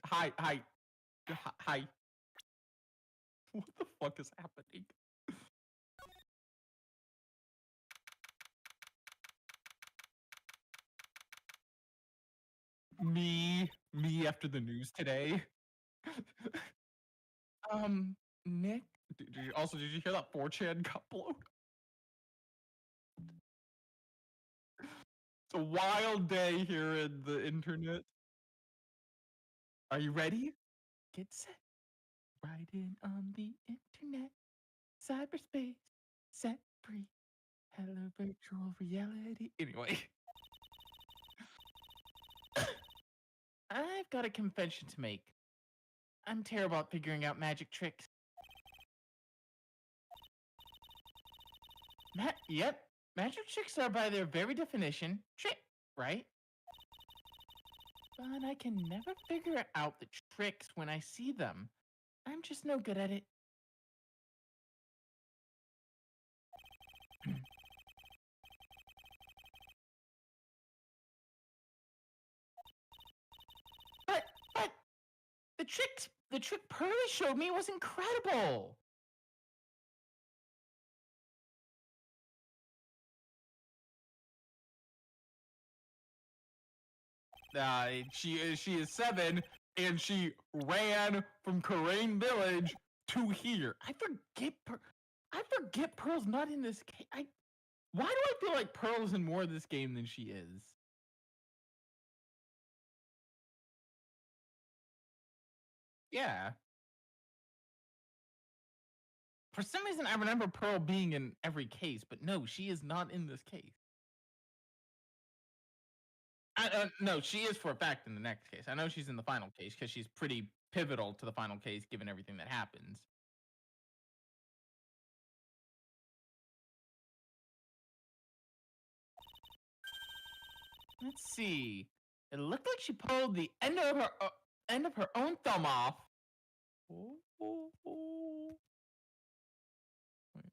Hi, hi, hi. What the fuck is happening? Me after the news today. Um, Nick, did you hear that 4chan got blown? It's a wild day here in the internet. Are you ready? Get set. Right in on the internet. Cyberspace. Set free. Hello, virtual reality. Anyway, I've got a confession to make. I'm terrible at figuring out magic tricks. Yep, magic tricks are by their very definition trick, right? But I can never figure out the tricks when I see them. I'm just no good at it. But the trick Pearly showed me was incredible. She is 7, and she ran from Karain Village to here. I forget Pearl's not in this game. Why do I feel like Pearl's in more of this game than she is? Yeah. For some reason, I remember Pearl being in every case, but no, she is not in this case. No, she is for a fact in the next case. I know she's in the final case because she's pretty pivotal to the final case given everything that happens. Let's see. It looked like she pulled the end of her own thumb off. Oh, oh, oh. Wait,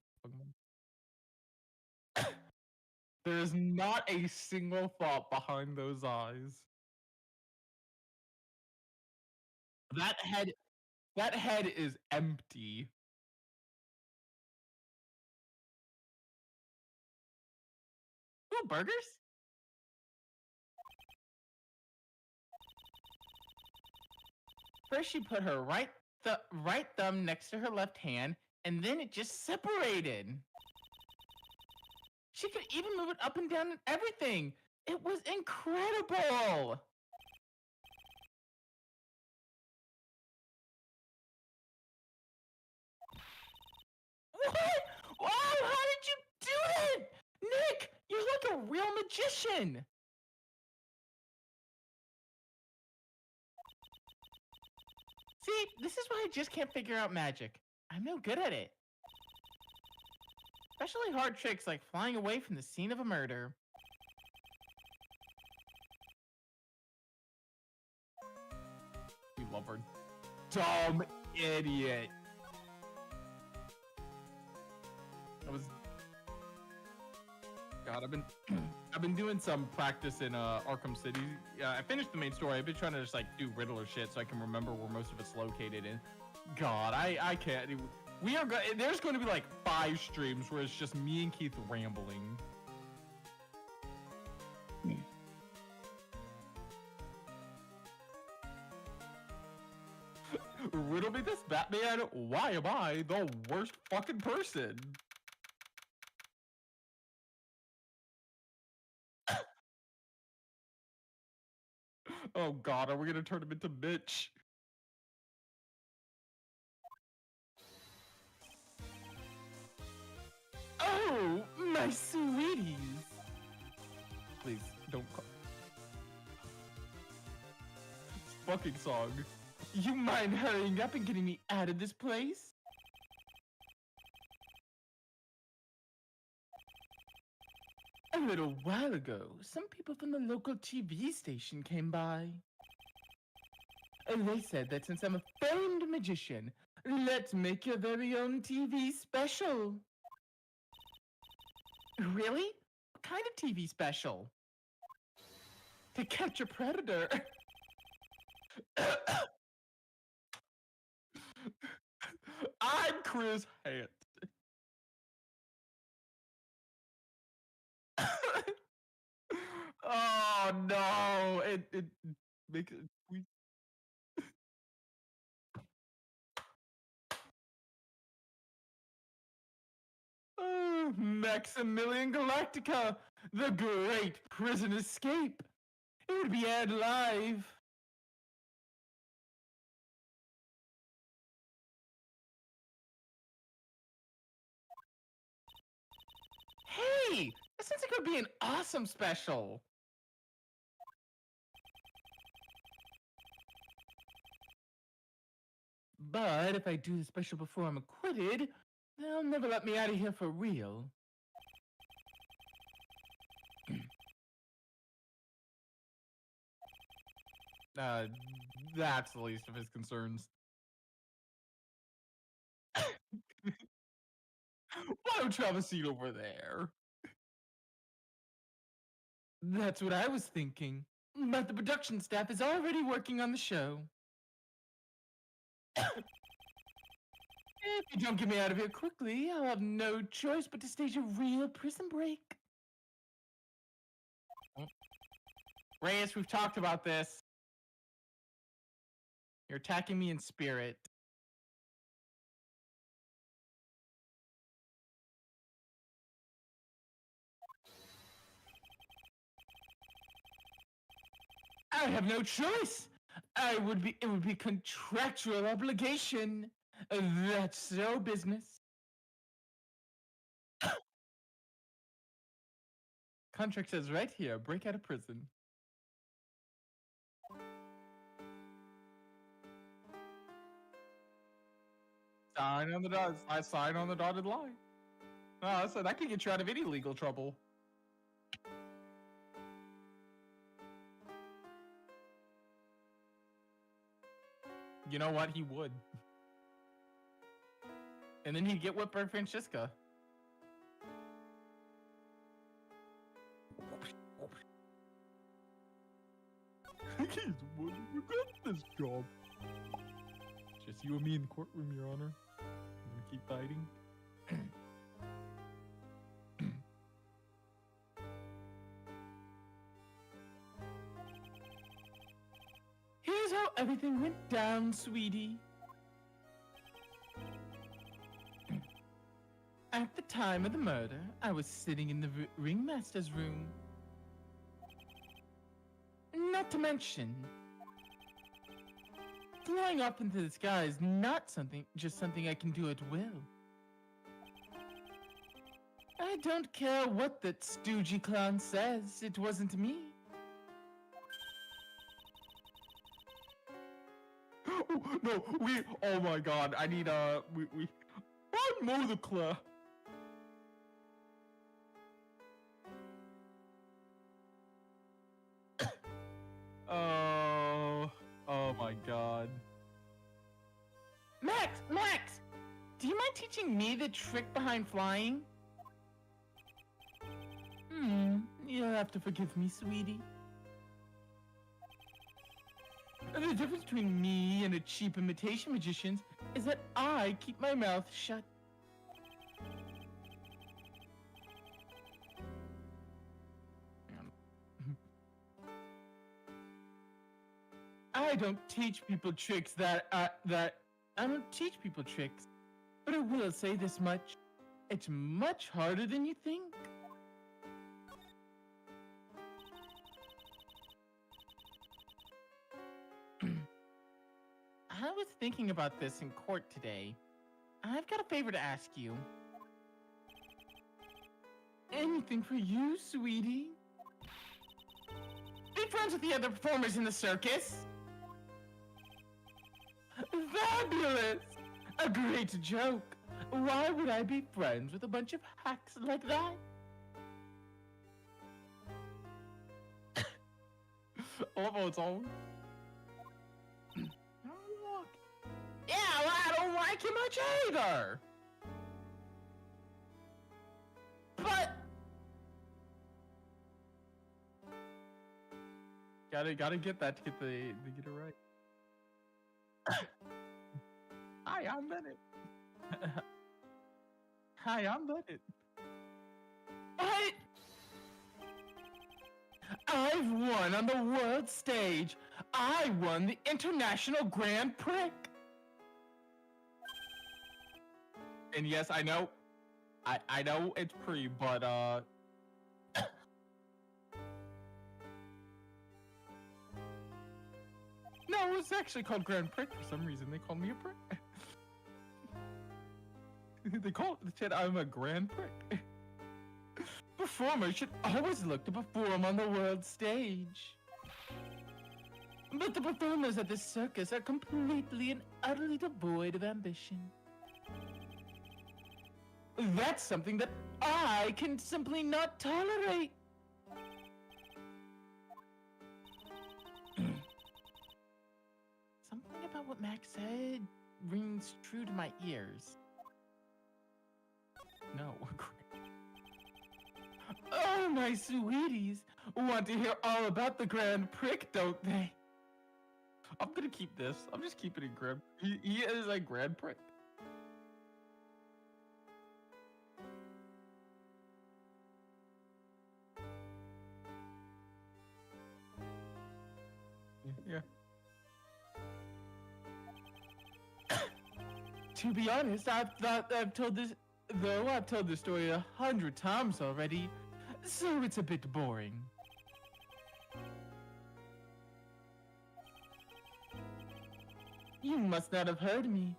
there is not a single thought behind those eyes. That head, that head is empty. Ooh, burgers? First, she put her right thumb next to her left hand, and then it just separated. She could even move it up and down and everything. It was incredible. What? Wow, how did you do it? Nick, you're like a real magician. See, this is why I just can't figure out magic. I'm no good at it. Especially hard tricks like flying away from the scene of a murder. You love her. Dumb idiot. I was God, I've been doing some practice in Arkham City. I finished the main story. I've been trying to just like do Riddler shit so I can remember where most of it's located. And God, I can't. There's going to be like 5 streams where it's just me and Keith rambling. Riddle me this, Batman. Why am I the worst fucking person? Oh God, are we gonna turn him into Mitch? Oh, my sweeties. Please, don't call. This fucking song. You mind hurrying up and getting me out of this place? A little while ago, some people from the local TV station came by. And they said that since I'm a famed magician, let's make your very own TV special. Really? What kind of TV special? To catch a predator. I'm Chris Hansen. Oh no! It makes it we Maximilian Galactica, the Great Prison Escape. It would be aired live. Hey, that sounds like it would be an awesome special. But if I do the special before I'm acquitted, they'll never let me out of here for real. Uh, that's the least of his concerns. Why don't you have a seat over there? That's what I was thinking. But the production staff is already working on the show. If you don't get me out of here quickly, I'll have no choice but to stage a real prison break. Reyes, we've talked about this. You're attacking me in spirit. I have no choice. It would be contractual obligation. That's so business. Contract says right here, break out of prison. I sign on the dotted line. Oh, I said that could get you out of any legal trouble. You know what? He would. And then he'd get whipped by Francisca. You got this job. Just you and me in the courtroom, Your Honor. I'm gonna keep fighting. Here's how everything went down, sweetie. At the time of the murder, I was sitting in the ringmaster's room. Not to mention, flying up into the sky is not just something I can do at will. I don't care what that stoogey clown says, it wasn't me. No, oh my god, I need, one more the claw. Oh my god. Max! Do you mind teaching me the trick behind flying? You'll have to forgive me, sweetie. The difference between me and a cheap imitation magician is that I keep my mouth shut. I don't teach people tricks I don't teach people tricks. But I will say this much. It's much harder than you think. I was thinking about this in court today. I've got a favor to ask you. Anything for you, sweetie? Be friends with the other performers in the circus. Fabulous! A great joke. Why would I be friends with a bunch of hacks like that? Oh, it's all. Yeah, well, I don't like him much either. But gotta get that to get it right. Hi, I'm Bennett. Hi, I'm Bennett. I, I've won on the world stage. I won the International Grand Prix. And yes, I know, I know it's pre, but no, it's actually called Grand Prix for some reason. They called me a prick. They call it, said I'm a Grand Prix. Performers should always look to perform on the world stage. But the performers at the circus are completely and utterly devoid of ambition. That's something that I can simply not tolerate. Something about what Max said rings true to my ears. No. Oh, my sweeties want to hear all about the Grand Prix, don't they? I'm gonna keep this. I'm just keeping it Grand. He is like Grand Prix. Yeah. To be honest, I've told this story 100 times already, so it's a bit boring. You must not have heard me.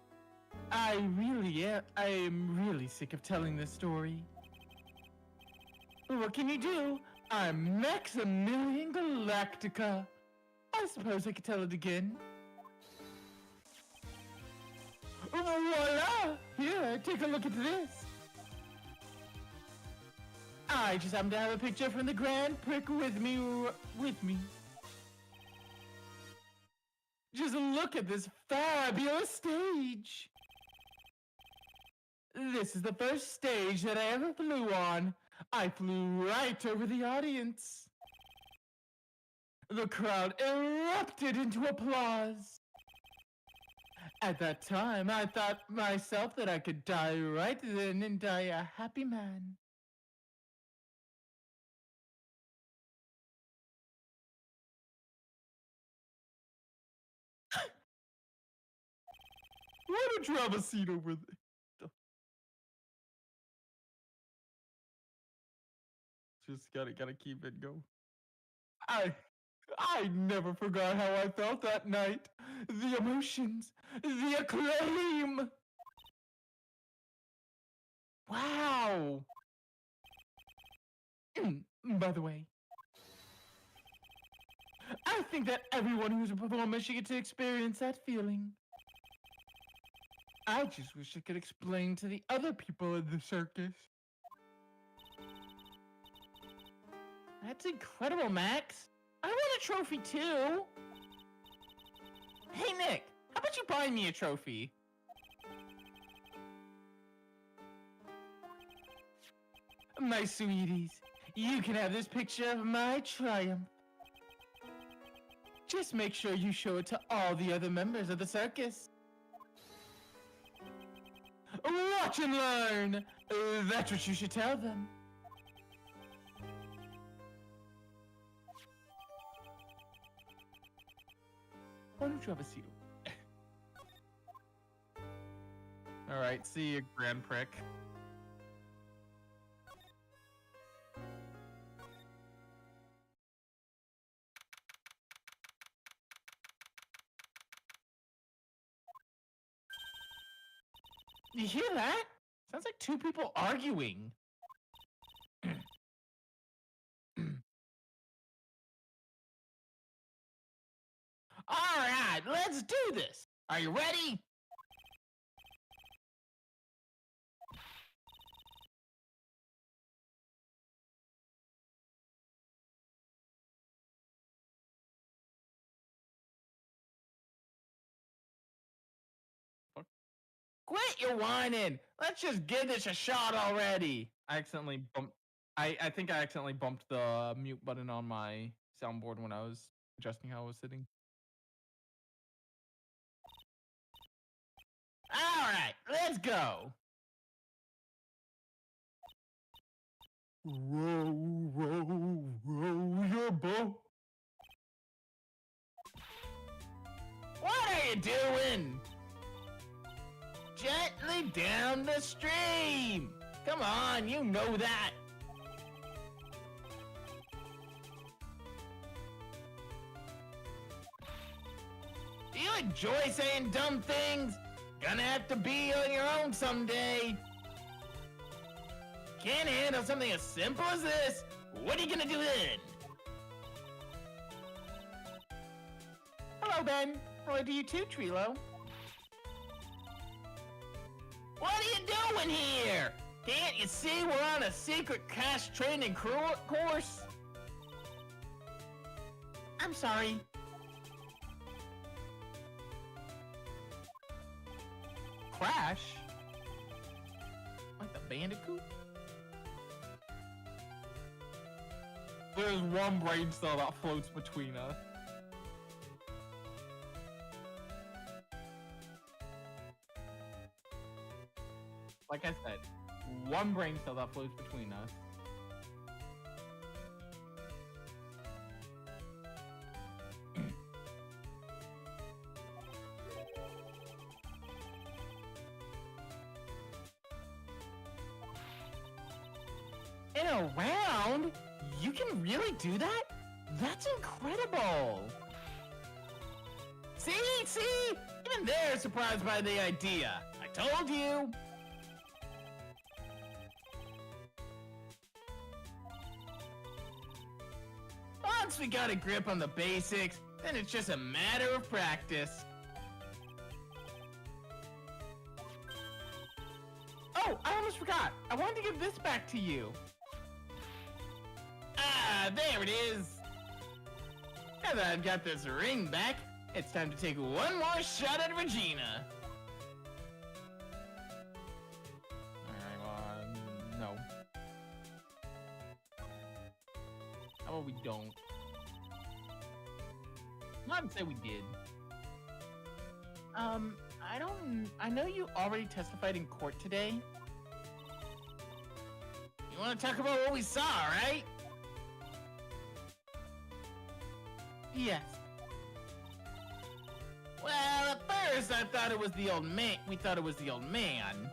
I am really sick of telling this story. What can you do? I'm Maximilian Galactica. I suppose I could tell it again. Voila! Here, take a look at this. I just happen to have a picture from the Grand Prix with me. Just look at this fabulous stage. This is the first stage that I ever flew on. I flew right over the audience. The crowd erupted into applause. At that time, I thought myself that I could die right then and die a happy man. Why don't you have a seat over there? Just gotta keep it going. I I never forgot how I felt that night. The emotions, the acclaim. Wow. By the way, I think that everyone who's a performer should get to experience that feeling. I just wish I could explain to the other people in the circus. That's incredible, Max. I want a trophy too. Hey, Nick, how about you buy me a trophy? My sweeties, you can have this picture of my triumph. Just make sure you show it to all the other members of the circus. Watch and learn. That's what you should tell them. Why don't you have a seat? All right, see you, Grand Prick. You hear that? Sounds like two people arguing. All right, let's do this. Are you ready? Quit your whining. Let's just give this a shot already. I accidentally bumped. I think I accidentally bumped the mute button on my soundboard when I was adjusting how I was sitting. All right, let's go. Row, row, row your boat. What are you doing? Gently down the stream. Come on, you know that. Do you enjoy saying dumb things? Gonna have to be on your own someday. Can't handle something as simple as this? What are you gonna do then? Hello, Ben. Hello to you too, Trilo. What are you doing here? Can't you see we're on a secret cash training course? I'm sorry. Crash? Like the Bandicoot? There's one brain cell that floats between us. Like I said, one brain cell that floats between us. In a round? You can really do that? That's incredible! See? Even they're surprised by the idea. I told you! Once we got a grip on the basics, then it's just a matter of practice. Oh, I almost forgot. I wanted to give this back to you. Ah, there it is. Now that I've got this ring back, it's time to take one more shot at Regina. Alright, no. How about we don't? Not say we did. I know you already testified in court today. You want to talk about what we saw, right? Yes. Well, at first I thought it was the old man. We thought it was the old man.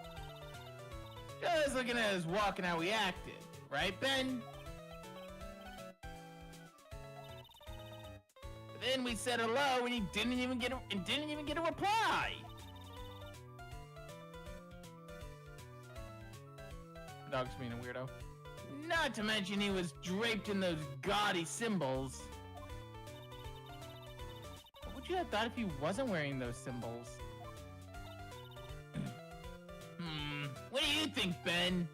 Just looking at his walk and how he acted, right, Ben? But then we said hello, and he didn't even get a reply. The dog's being a weirdo. Not to mention he was draped in those gaudy symbols. What would you have thought if he wasn't wearing those symbols? What do you think, Ben?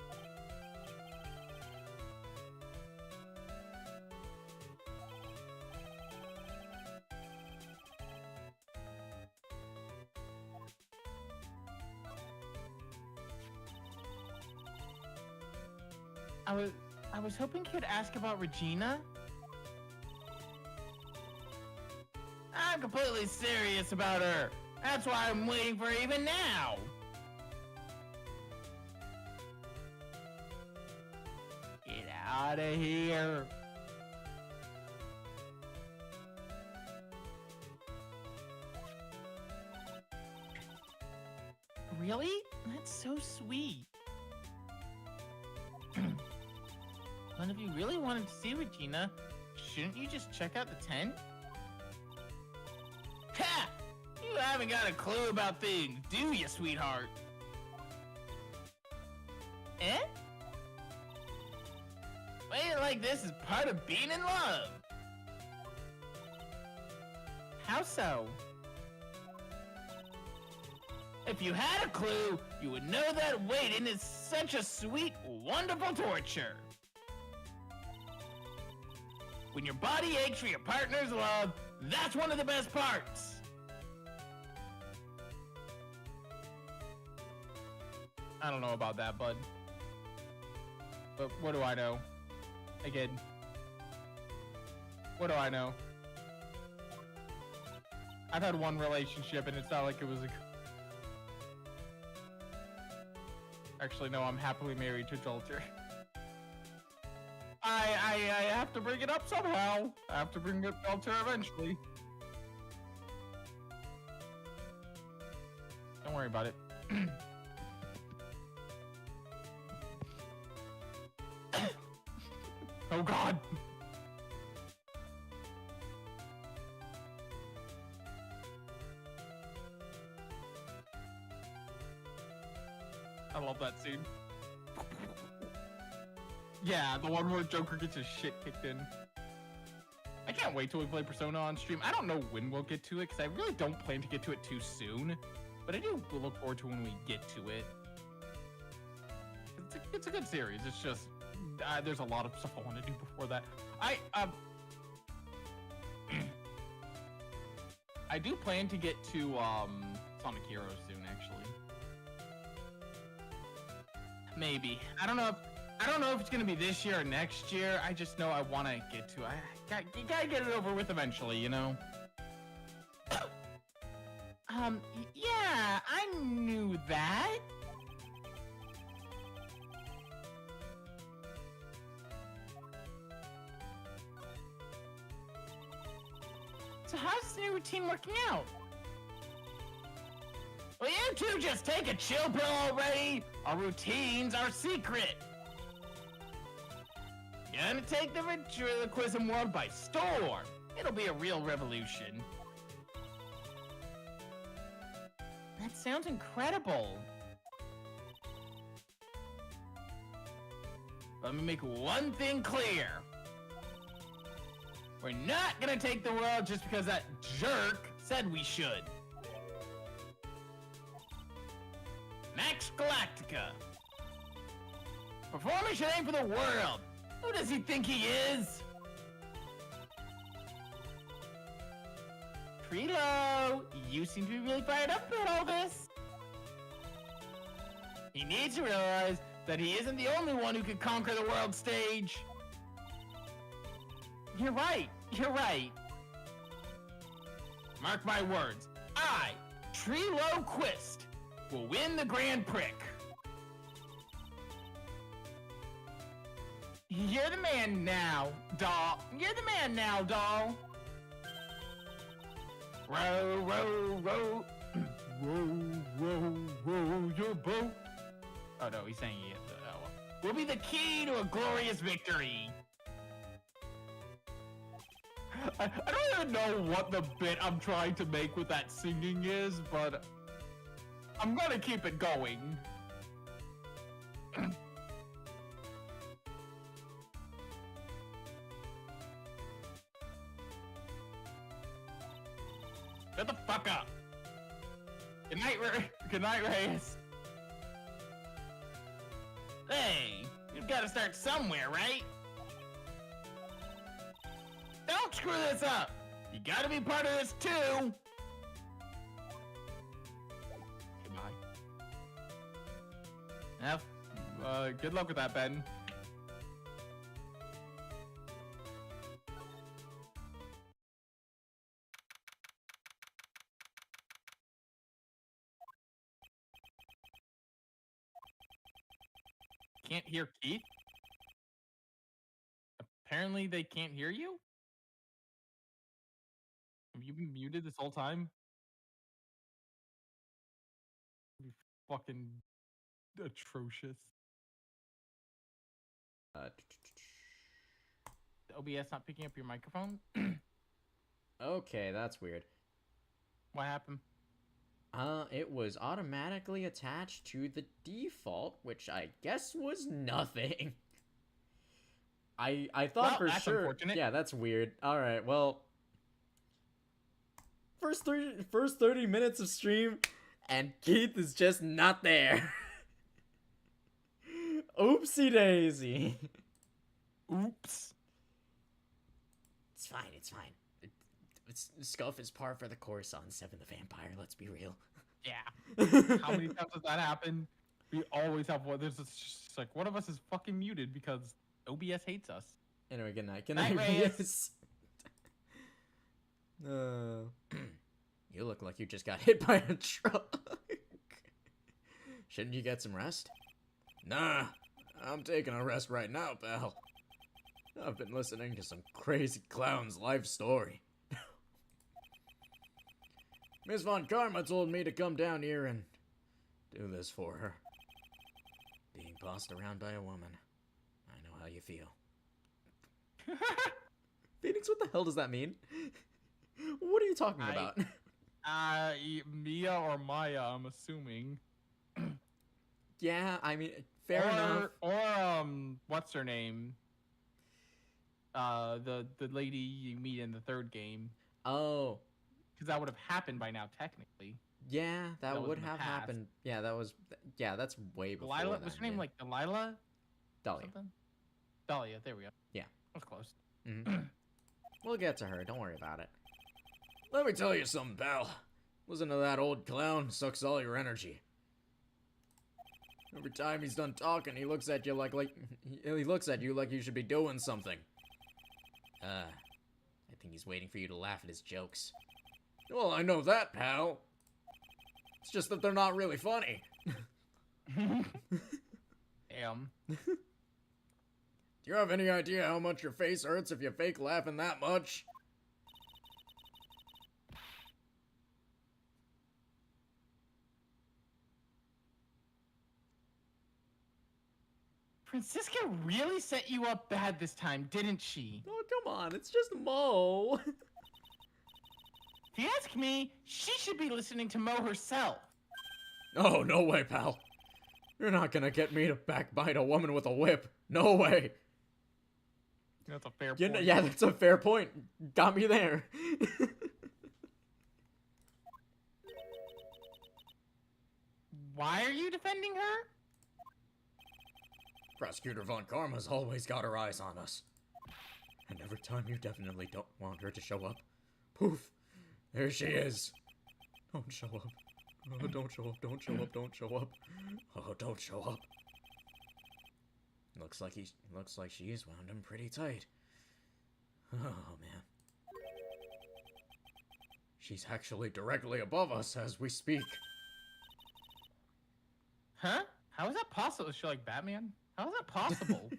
I was hoping you could ask about Regina. I'm completely serious about her. That's why I'm waiting for her even now. Get out of here. Really? That's so sweet. But if you really wanted to see Regina, shouldn't you just check out the tent? Ha! You haven't got a clue about things, do you, sweetheart? Eh? Waiting like this is part of being in love. How so? If you had a clue, you would know that waiting is such a sweet, wonderful torture. When your body aches for your partner's love, that's one of the best parts. I don't know about that, bud. But what do I know? Again. What do I know? I've had one relationship and it's not like it was a... Actually, no, I'm happily married to Jolter. I have to bring it up somehow. I have to bring up Jolter eventually. Don't worry about it. Oh God. I love that scene. Yeah, the one where Joker gets his shit kicked in. I can't wait till we play Persona on stream. I don't know when we'll get to it, because I really don't plan to get to it too soon. But I do look forward to when we get to it. It's a good series. It's just, there's a lot of stuff I want to do before that. I do plan to get to Sonic Heroes soon, actually. Maybe. I don't know if it's gonna be this year or next year. I just know I want to get to. You gotta get it over with eventually, you know. Yeah, I knew that. So how's this new routine working out? Well, you two just take a chill pill already. Our routines are secret. Gonna take the ventriloquism world by storm. It'll be a real revolution. That sounds incredible. Let me make one thing clear. We're not gonna take the world just because that jerk said we should. Max Galactica. Performance should aim for the world. Who does he think he is? Trilo, you seem to be really fired up about all this. He needs to realize that he isn't the only one who could conquer the world stage. You're right. Mark my words. I, Trilo Quist, will win the Grand Prix. You're the man now, doll. Row, row, row. row your boat. Oh no, he's saying it. Will be the key to a glorious victory. I don't even know what the bit I'm trying to make with that singing is, but I'm gonna keep it going. Shut the fuck up. Good night, Reyes. Hey, you've got to start somewhere, right? Don't screw this up. You got to be part of this too. Goodbye. Good luck with that, Ben. Can't hear Keith? Apparently they can't hear you? Have you been muted this whole time? You fucking atrocious. OBS not picking up your microphone? Okay, that's weird. What happened? It was automatically attached to the default, which I guess was nothing. I thought for sure. Unfortunate. Yeah, that's weird. All right, well, first 30 minutes of stream, and Keith is just not there. Oopsie daisy. Oops. It's fine. Scuff is par for the course on Seven the Vampire. Let's be real. Yeah. How many times has that happened? We always have one. There's just like one of us is fucking muted because OBS hates us. Anyway, good night. Good night, Reyes. You look like you just got hit by a truck. Shouldn't you get some rest? Nah, I'm taking a rest right now, pal. I've been listening to some crazy clown's life story. Miss Von Karma told me to come down here and do this for her. Being bossed around by a woman. I know how you feel. Phoenix, what the hell does that mean? What are you talking about? Mia or Maya, I'm assuming. Yeah, I mean, fair enough. Or what's her name? The lady you meet in the third game. Oh. Because that would have happened by now, technically. Yeah, that would have happened. Yeah, that's way before Delilah, that, what's her name? Like Delilah? Dahlia. Something? Dahlia, there we go. Yeah. That was close. Mm-hmm. We'll get to her, don't worry about it. Let me tell you something, pal. Listen to that old clown, sucks all your energy. Every time he's done talking, he looks at you like he looks at you like you should be doing something. I think he's waiting for you to laugh at his jokes. Well, I know that, pal. It's just that they're not really funny. Damn. Do you have any idea how much your face hurts if you fake laughing that much? Francisca really set you up bad this time, didn't she? Oh, come on, it's just Mo. If you ask me, she should be listening to Mo herself. Oh, no way, pal. You're not gonna get me to backbite a woman with a whip. No way. That's a fair point. Yeah, that's a fair point. Got me there. Why are you defending her? Prosecutor Von Karma's always got her eyes on us. And every time you definitely don't want her to show up, poof, there she is. Don't show up. Oh, don't show up, don't show up, don't show up. Oh, don't show up. Looks like she's wound him pretty tight. Oh, man. She's actually directly above us as we speak. Huh? How is that possible? Is she like Batman? How is that possible?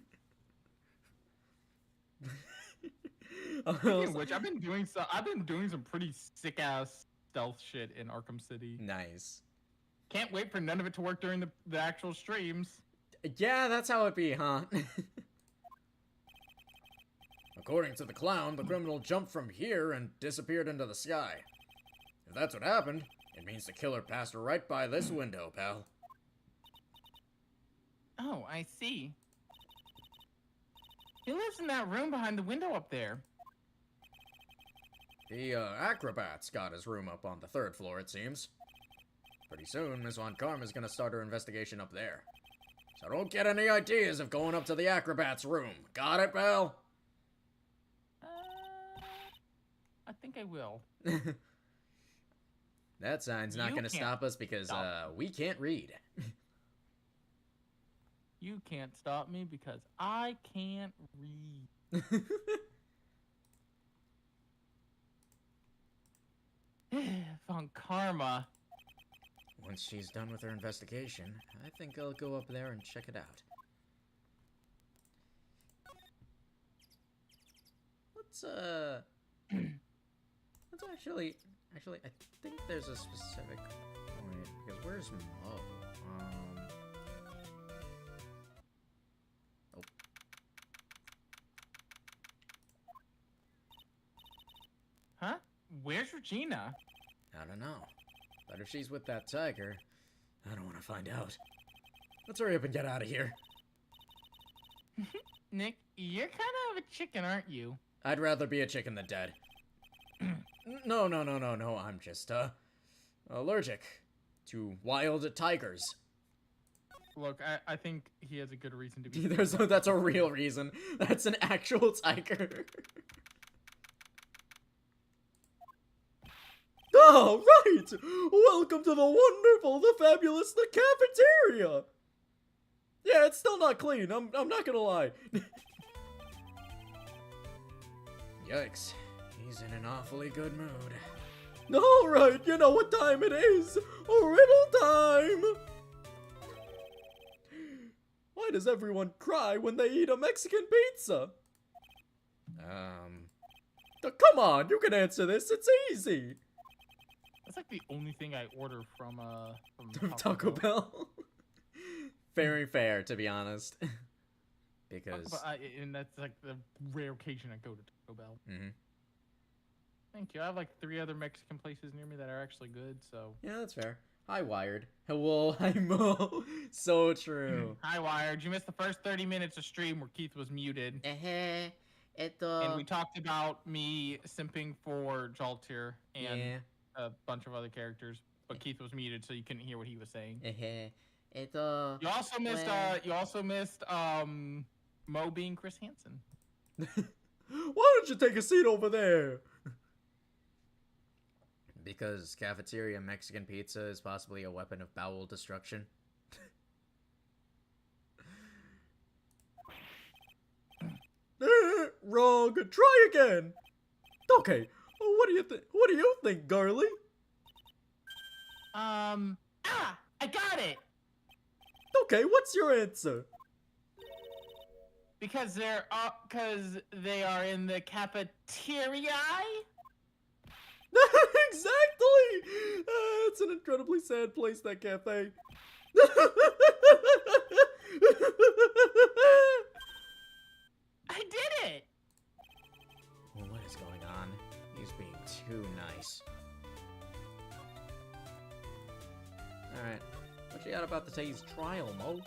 Speaking of which, I've been doing some pretty sick ass stealth shit in Arkham City. Nice. Can't wait for none of it to work during the actual streams. Yeah, that's how it be, huh? According to the clown, the criminal jumped from here and disappeared into the sky. If that's what happened, it means the killer passed right by this window, pal. Oh, I see. He lives in that room behind the window up there. The acrobat's got his room up on the 3rd floor, it seems. Pretty soon, Miss Von Karma's gonna start her investigation up there. So don't get any ideas of going up to the acrobat's room. Got it, pal? I think I will. That sign's not gonna stop us because, we can't read. You can't stop me because I can't read. Von Karma. Once she's done with her investigation, I think I'll go up there and check it out. Let's actually, I think there's a specific point, because where's Mo? Oh. Huh? Where's Regina? I don't know. But if she's with that tiger, I don't want to find out. Let's hurry up and get out of here. Nick, you're kind of a chicken, aren't you? I'd rather be a chicken than dead. No, I'm just, allergic to wild tigers. Look, I think he has a good reason to be. That's a real reason. That's an actual tiger. Oh, right! Welcome to the wonderful, the fabulous, the cafeteria! Yeah, it's still not clean, I'm not gonna lie. Yikes, he's in an awfully good mood. Alright, you know what time it is! Riddle time! Why does everyone cry when they eat a Mexican pizza? Come on, you can answer this. It's easy. That's like the only thing I order from Taco Bell. Very fair, to be honest. Because... and that's like the rare occasion I go to Taco Bell. Mm-hmm. Thank you. I have like 3 other Mexican places near me that are actually good, so... Yeah, that's fair. Hi, Wired. Hello, hi, Mo. So true. Hi, Wired. You missed the first 30 minutes of stream where Keith was muted. And we talked about me simping for Jaltir and a bunch of other characters, but Keith was muted, so you couldn't hear what he was saying. You also missed Mo being Chris Hansen. Why don't you take a seat over there? Because cafeteria Mexican pizza is possibly a weapon of bowel destruction. Wrong. Try again. Okay. What do you think? What do you think, Garly? I got it. Okay, what's your answer? Because they are in the cafeteria. Exactly. It's an incredibly sad place, that cafe. I did it. Well, what is going on? He's being too nice. Alright. What you got about today's trial, Mo?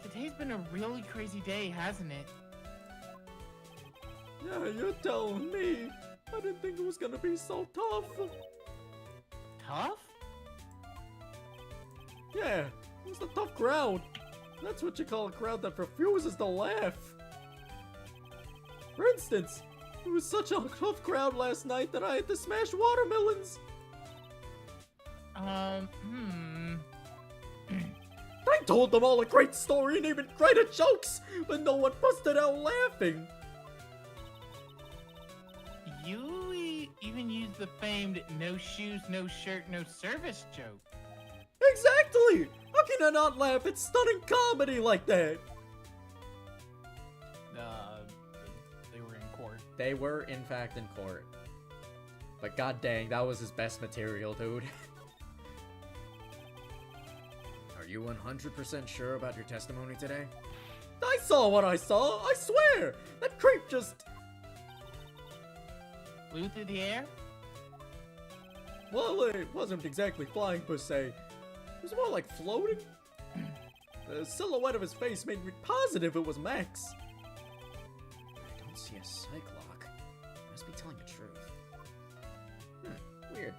Today's been a really crazy day, hasn't it? Yeah, you're telling me. I didn't think it was gonna be so tough. Tough? Yeah, it was a tough crowd. That's what you call a crowd that refuses to laugh. For instance, it was such a tough crowd last night that I had to smash watermelons. I told them all a great story and even greater jokes, but no one busted out laughing. You even used the famed no shoes, no shirt, no service joke. Exactly! How can I not laugh at stunning comedy like that? They were in court. They were, in fact, in court. But god dang, that was his best material, dude. Are you 100% sure about your testimony today? I saw what I saw, I swear! That creep just... flew through the air? Well, it wasn't exactly flying per se. It was more like floating. The silhouette of his face made me positive it was Max. I don't see a Cyclock. He must be telling the truth. Weird.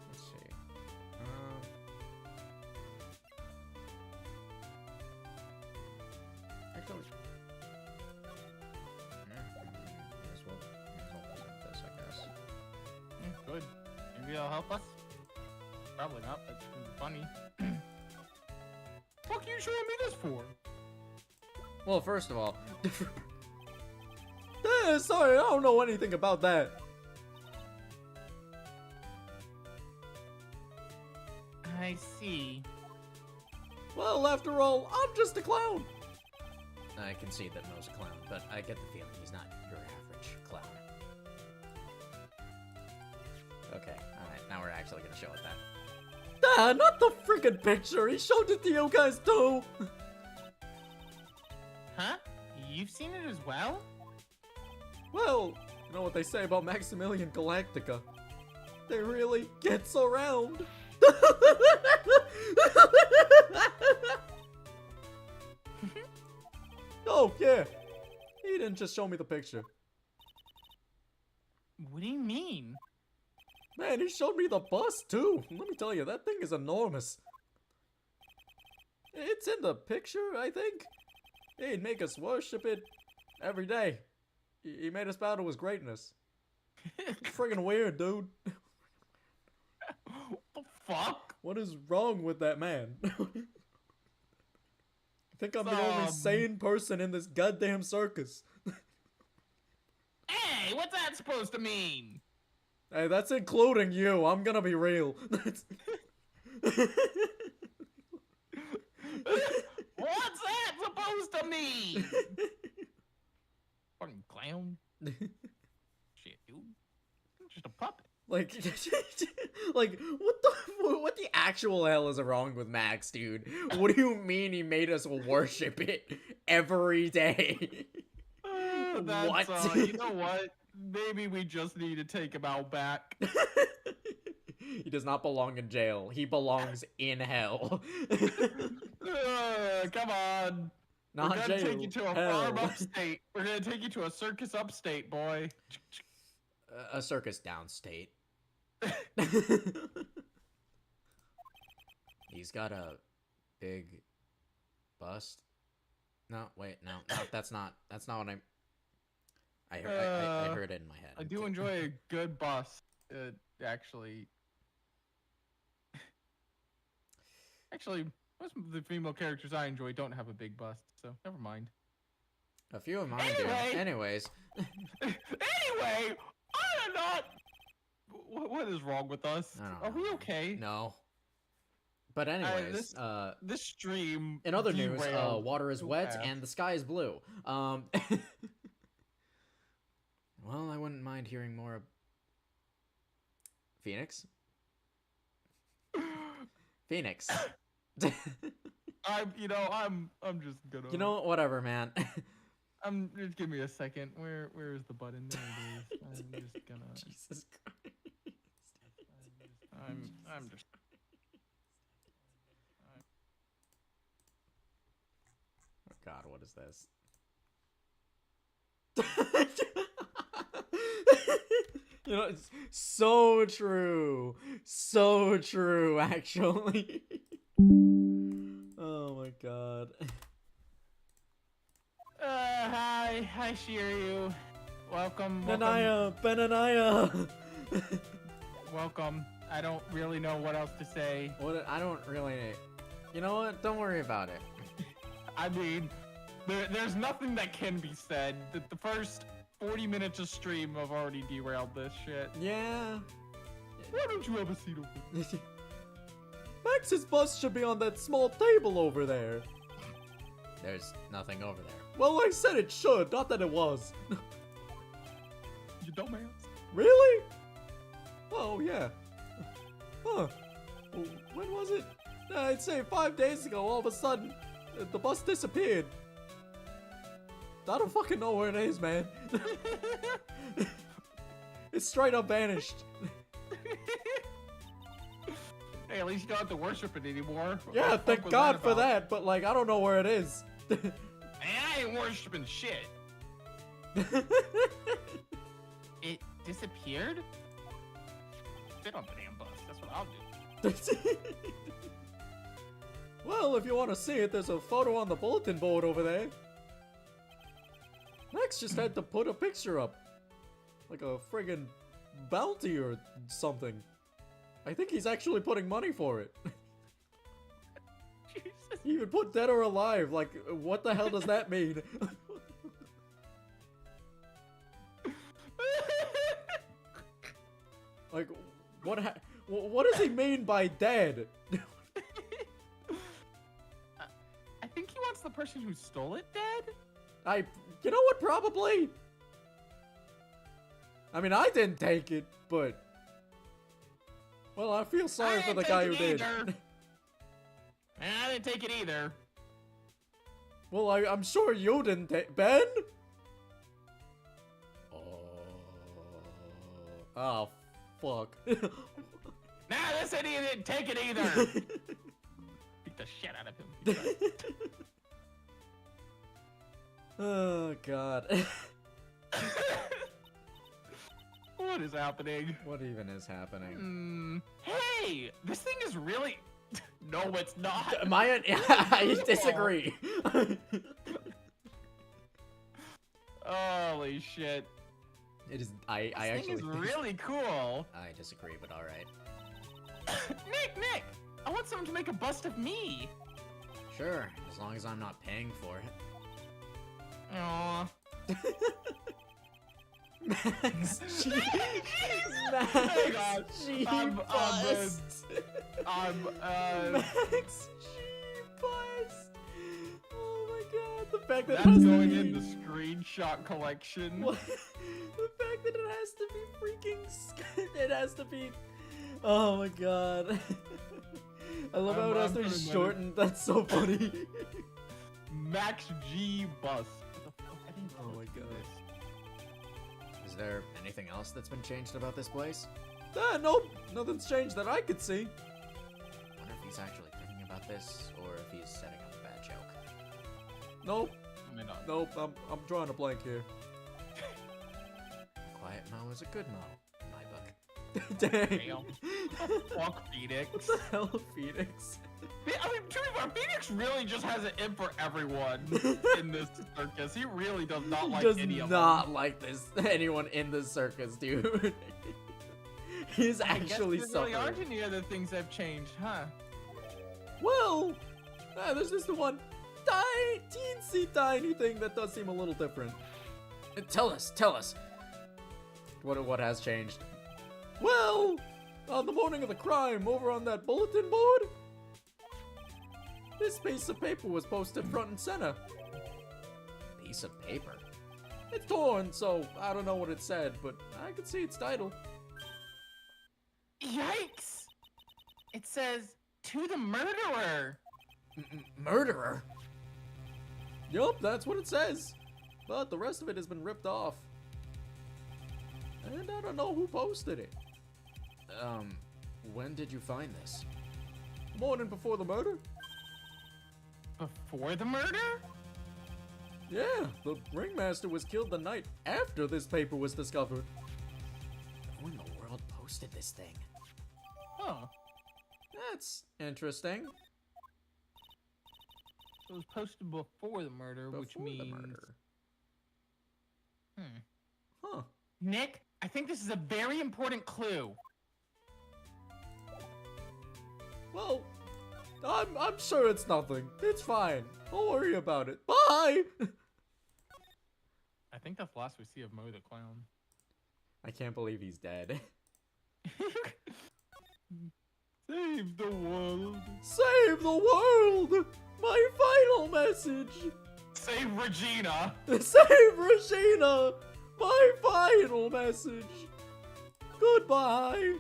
Let's see. Actually, may as well present this, I guess. Good. Maybe that'll help us? Probably not, but it's gonna be funny. Fuck you showing me this for? Well, first of all, sorry, I don't know anything about that. I see. Well, after all, I'm just a clown. I can see that Mo's a clown, but I get the feeling he's not your average clown. Okay, alright, now we're actually gonna show it that. Ah, not the freaking picture! He showed it to you guys too! Huh? You've seen it as well? Well, you know what they say about Maximilian Galactica. They really gets around. Oh, yeah. He didn't just show me the picture. What do you mean? Man, he showed me the bus, too. Let me tell you, that thing is enormous. It's in the picture, I think. He'd make us worship it every day. He made us bow to his greatness. Friggin' weird, dude. What the fuck? What is wrong with that man? I think I'm the only sane person in this goddamn circus. Hey, what's that supposed to mean? Hey, that's including you. I'm gonna be real. What's that supposed to mean? Fucking clown. Shit, dude. I'm just a puppet. Like, like, what the actual hell is wrong with Max, dude? What do you mean he made us worship it every day? That's, What? you know what? Maybe we just need to take him out back. He does not belong in jail. He belongs in hell. Come on. Not We're gonna jail. take you to a hell. farm upstate. We're gonna take you to a circus upstate, boy. A circus downstate. He's got a big bust. No, wait, no, that's not what I heard it in my head. I do enjoy a good bust. Actually, most of the female characters I enjoy don't have a big bust, so never mind. A few of mine do. Anyways. Anyway, I'm not. What is wrong with us? Are we okay? No. But anyways, this stream. In other news, derailed water is so wet fast. and the sky is blue. Well, I wouldn't mind hearing more of Phoenix. Phoenix. I'm just gonna. You know, whatever, man. Just give me a second. Where is the button? There it is. I'm just gonna. Jesus Christ. I'm just. Oh God, what is this? You know, it's so true. So true, actually. Oh my God. Hi, Shiryu. Welcome. Benaniah. Welcome. I don't really know what else to say. I don't really. You know what? Don't worry about it. I mean, there's nothing that can be said. The first 40 minutes of stream have already derailed this shit. Yeah. Why don't you have a seat over? Max's bus should be on that small table over there. There's nothing over there. Well, I said it should, not that it was. You dumbass. Really? Oh, yeah. Huh. When was it? I'd say 5 days ago, all of a sudden, the bus disappeared. I don't fucking know where it is, man. It's straight up vanished. Hey, at least you don't have to worship it anymore. Yeah, thank God for that, but like, I don't know where it is. Man, I ain't worshiping shit. It disappeared? Sit on the damn bus. That's what I'll do. Well, if you want to see it, there's a photo on the bulletin board over there. Max just had to put a picture up. Like a friggin' bounty or something. I think he's actually putting money for it. Jesus. He even put dead or alive. Like, what the hell does that mean? Like, what does he mean by dead? I think he wants the person who stole it dead? You know what, probably? I mean, I didn't take it, but... Well, I feel sorry for the guy who did. I didn't take it either. Well, I'm sure you didn't take... Ben? Oh, fuck. Nah, this idiot didn't take it either. Beat the shit out of him. Oh, God. What is happening? What even is happening? Hey, this thing is really... No, it's not. I disagree. Holy shit. It is. I This actually. thing is really cool. I disagree, but all right. Nick, I want someone to make a bust of me. Sure, as long as I'm not paying for it. Aww. Max G. Hang on. Max G I'm bust. Max G bust. Oh my god, the fact that That's it has going to in be... the screenshot collection. What? The fact that it has to be freaking... It has to be... Oh my god. I love how it has to be shortened. That's so funny. Max G bust. Oh my god. Is there anything else that's been changed about this place? Nope. Nothing's changed that I could see. I wonder if he's actually thinking about this, or if he's setting up a bad joke. Nope. I mean, Nope. I'm drawing a blank here. Quiet Mo is a good Mo, in my book. Dang. Damn. Fuck Phoenix. What the hell, Phoenix? I mean, to be fair, Phoenix really just has an in for everyone in this circus. He really does not like any of them. Does not like anyone in the circus, dude. He's actually I guess there suffering. really aren't any other things that have changed, huh? Well, there's just the one teensy tiny thing that does seem a little different. Tell us. What has changed? Well, on the morning of the crime, over on that bulletin board, this piece of paper was posted front and center. Piece of paper? It's torn, so I don't know what it said, but I could see its title. Yikes! It says, "To the murderer." Murderer? Yup, that's what it says. But the rest of it has been ripped off. And I don't know who posted it. When did you find this? Morning before the murder? Before the murder? Yeah, the ringmaster was killed the night after this paper was discovered. Who in the world posted this thing? Huh. That's interesting. It was posted before the murder, which Before the means... murder. Huh. Nick, I think this is a very important clue. Well, I'm sure it's nothing. It's fine. Don't worry about it. Bye! I think that's the last we see of Mo the Clown. I can't believe he's dead. Save the world. Save the world! My final message! Save Regina. Save Regina! My final message! Goodbye!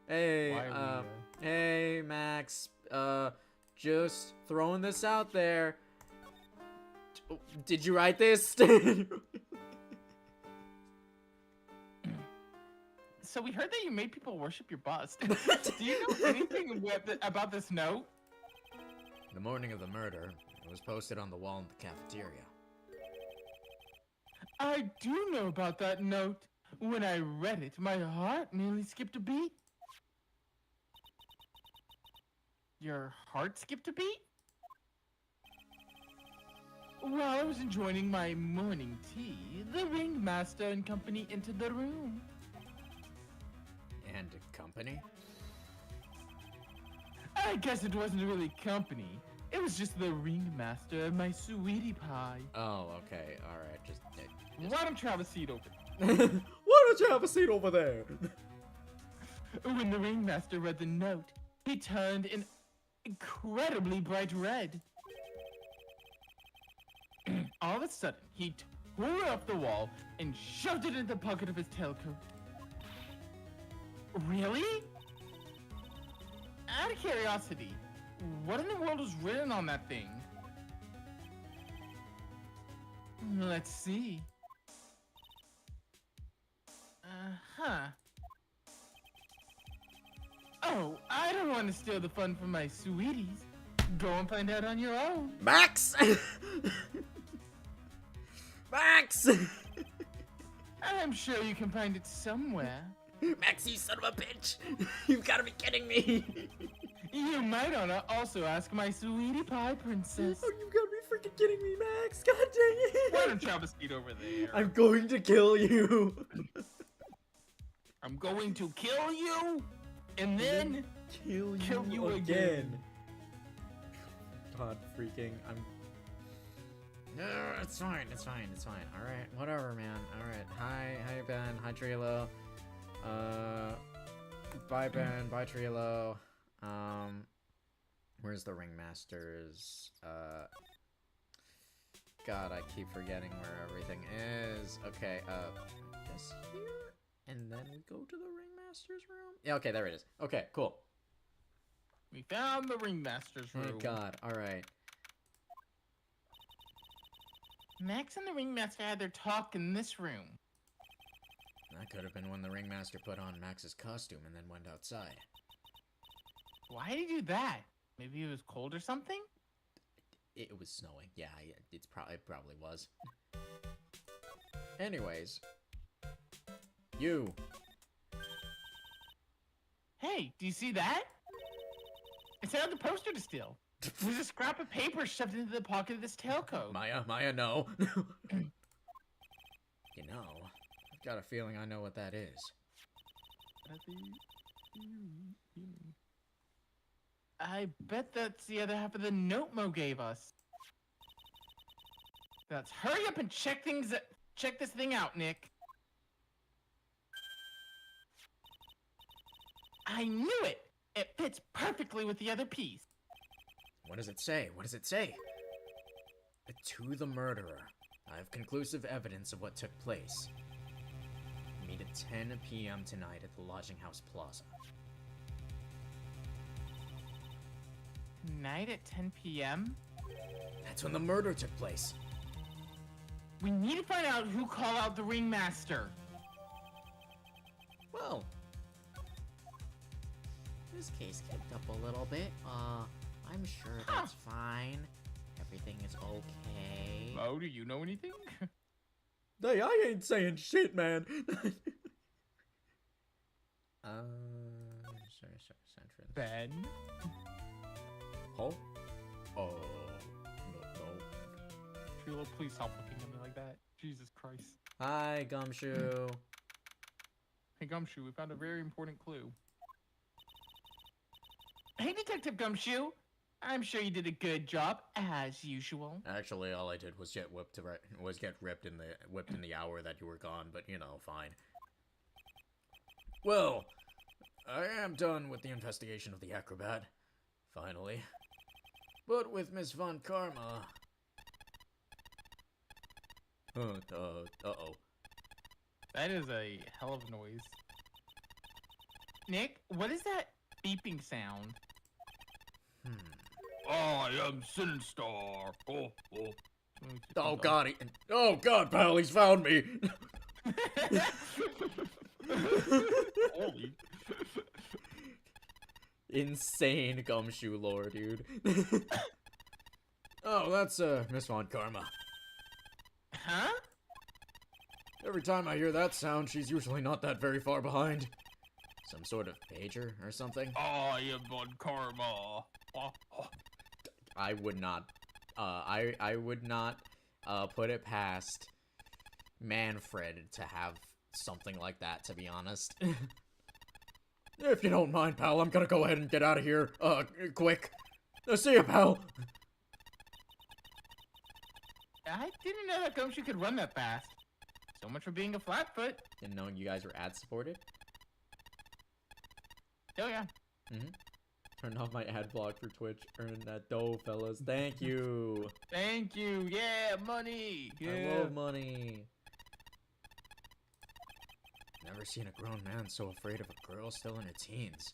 Hey, Why are we, hey, Max, just throwing this out there. Did you write this? So we heard that you made people worship your bust. Do you know anything about this note? The morning of the murder, it was posted on the wall in the cafeteria. I do know about that note. When I read it, my heart nearly skipped a beat. Your heart skipped a beat? While I was enjoying my morning tea, the ringmaster and company entered the room. And company? I guess it wasn't really company. It was just the ringmaster and my sweetie pie. Oh, okay, alright, just... Why don't you have a seat over Why don't you have a seat over there? When the ringmaster read the note, he turned an incredibly bright red. All of a sudden, he tore it off the wall and shoved it in the pocket of his tailcoat. Really? Out of curiosity, what in the world was written on that thing? Let's see. Uh-huh. Oh, I don't want to steal the fun from my sweeties. Go and find out on your own. Max! Max! I'm sure you can find it somewhere. Max, you son of a bitch! You've gotta be kidding me! You might wanna also ask my sweetie pie princess. Oh, you gotta be freaking kidding me, Max! God dang it! Why don't you have a seat over there? I'm going to kill you! I'm going to kill you, and then kill you again. God freaking, No, it's fine. Alright, whatever, man. Alright, hi Ben, hi Trilo. Bye Ben, bye Trilo. Where's the ringmasters? God, I keep forgetting where everything is. Okay, this here? And then we go to the ringmaster's room? Yeah, okay, there it is. Okay, cool. We found the ringmaster's room. Thank God, alright. Max and the ringmaster had their talk in this room. That could have been when the ringmaster put on Max's costume and then went outside. Why did he do that? Maybe it was cold or something? It was snowing. Yeah, it probably was. Anyways. You. Hey, do you see that? It's another poster to steal. There's a scrap of paper shoved into the pocket of this tailcoat. Maya, no. You know, I've got a feeling I know what that is. I bet that's the other half of the note Mo gave us. Let's hurry up and check this thing out, Nick. I knew it! It fits perfectly with the other piece. What does it say? To the murderer. I have conclusive evidence of what took place. Meet at 10 p.m. tonight at the Lodging House Plaza. Night at 10 p.m.? That's when the murder took place. We need to find out who called out the ringmaster. Well, this case kicked up a little bit. I'm sure that's fine. Everything is okay. Oh, do you know anything? Hey, I ain't saying shit, man. Entrance. Ben? Oh? Oh, no. Trilo, please stop looking at me like that. Jesus Christ. Hi, Gumshoe. Hey, Gumshoe, we found a very important clue. Hey, Detective Gumshoe. I'm sure you did a good job, as usual. Actually, all I did was get whipped in the hour that you were gone, but you know, fine. Well, I am done with the investigation of the acrobat, finally. But with Miss Von Karma... uh-oh. That is a hell of a noise. Nick, what is that beeping sound? I am Sinister. Oh god, oh god, pal, he's found me! Holy. Insane Gumshoe lore, dude. Oh, that's, Miss Von Karma. Huh? Every time I hear that sound, she's usually not that very far behind. Some sort of pager or something? I am Von Karma. I would not, I would not, put it past Manfred to have something like that, to be honest. If you don't mind, pal, I'm gonna go ahead and get out of here, quick. See ya, pal. I didn't know that Gumshoe could run that fast. So much for being a flatfoot. Didn't know you guys were ad-supported? Oh, yeah. Turn off my ad block for Twitch. Earning that dough, fellas. Thank you. Thank you. Yeah, money. Yeah. I love money. Never seen a grown man so afraid of a girl still in her teens.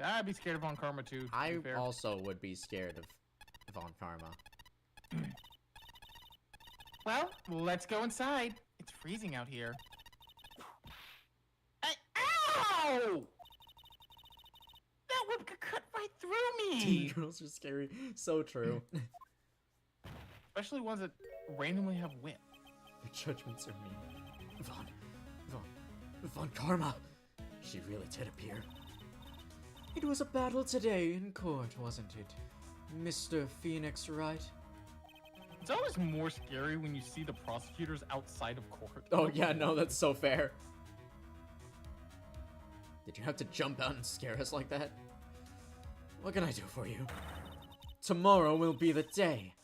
I'd be scared of Von Karma, too. I also would be scared of Von Karma. Well, let's go inside. It's freezing out here. Ow! That whip could cut right through me! Teen girls are scary. So true. Especially ones that randomly have whip. Your judgments are mean. Von Karma. She really did appear. It was a battle today in court, wasn't it? Mr. Phoenix, right? It's always more scary when you see the prosecutors outside of court. Oh yeah, no, that's so fair. Did you have to jump out and scare us like that? What can I do for you? Tomorrow will be the day.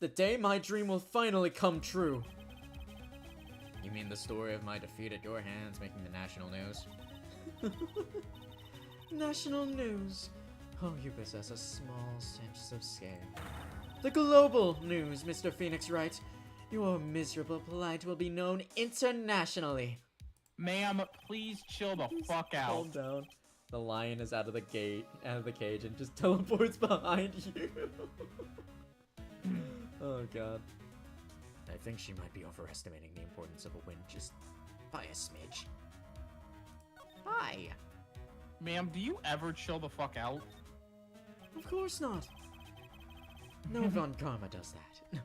The day my dream will finally come true. You mean the story of my defeat at your hands making the national news? National news. Oh, you possess a small sense of scale. The global news, Mr. Phoenix Wright. Your miserable plight will be known internationally. Ma'am, please chill the fuck out. Calm down. The lion is out of the cage, and just teleports behind you. Oh god. I think she might be overestimating the importance of a win just by a smidge. Hi. Ma'am, do you ever chill the fuck out? Of course not. No Von Karma does that.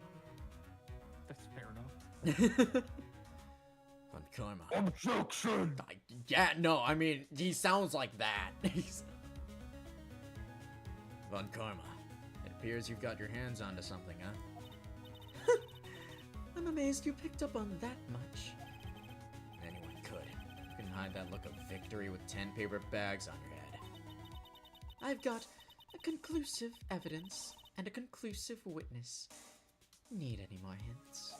That's fair enough. Von Karma. Objection! Yeah, no, I mean, he sounds like that. Von Karma. It appears you've got your hands onto something, huh? I'm amazed you picked up on that much. Anyone could. You can hide that look of victory with 10 paper bags on your head. I've got a conclusive evidence and a conclusive witness. Need any more hints?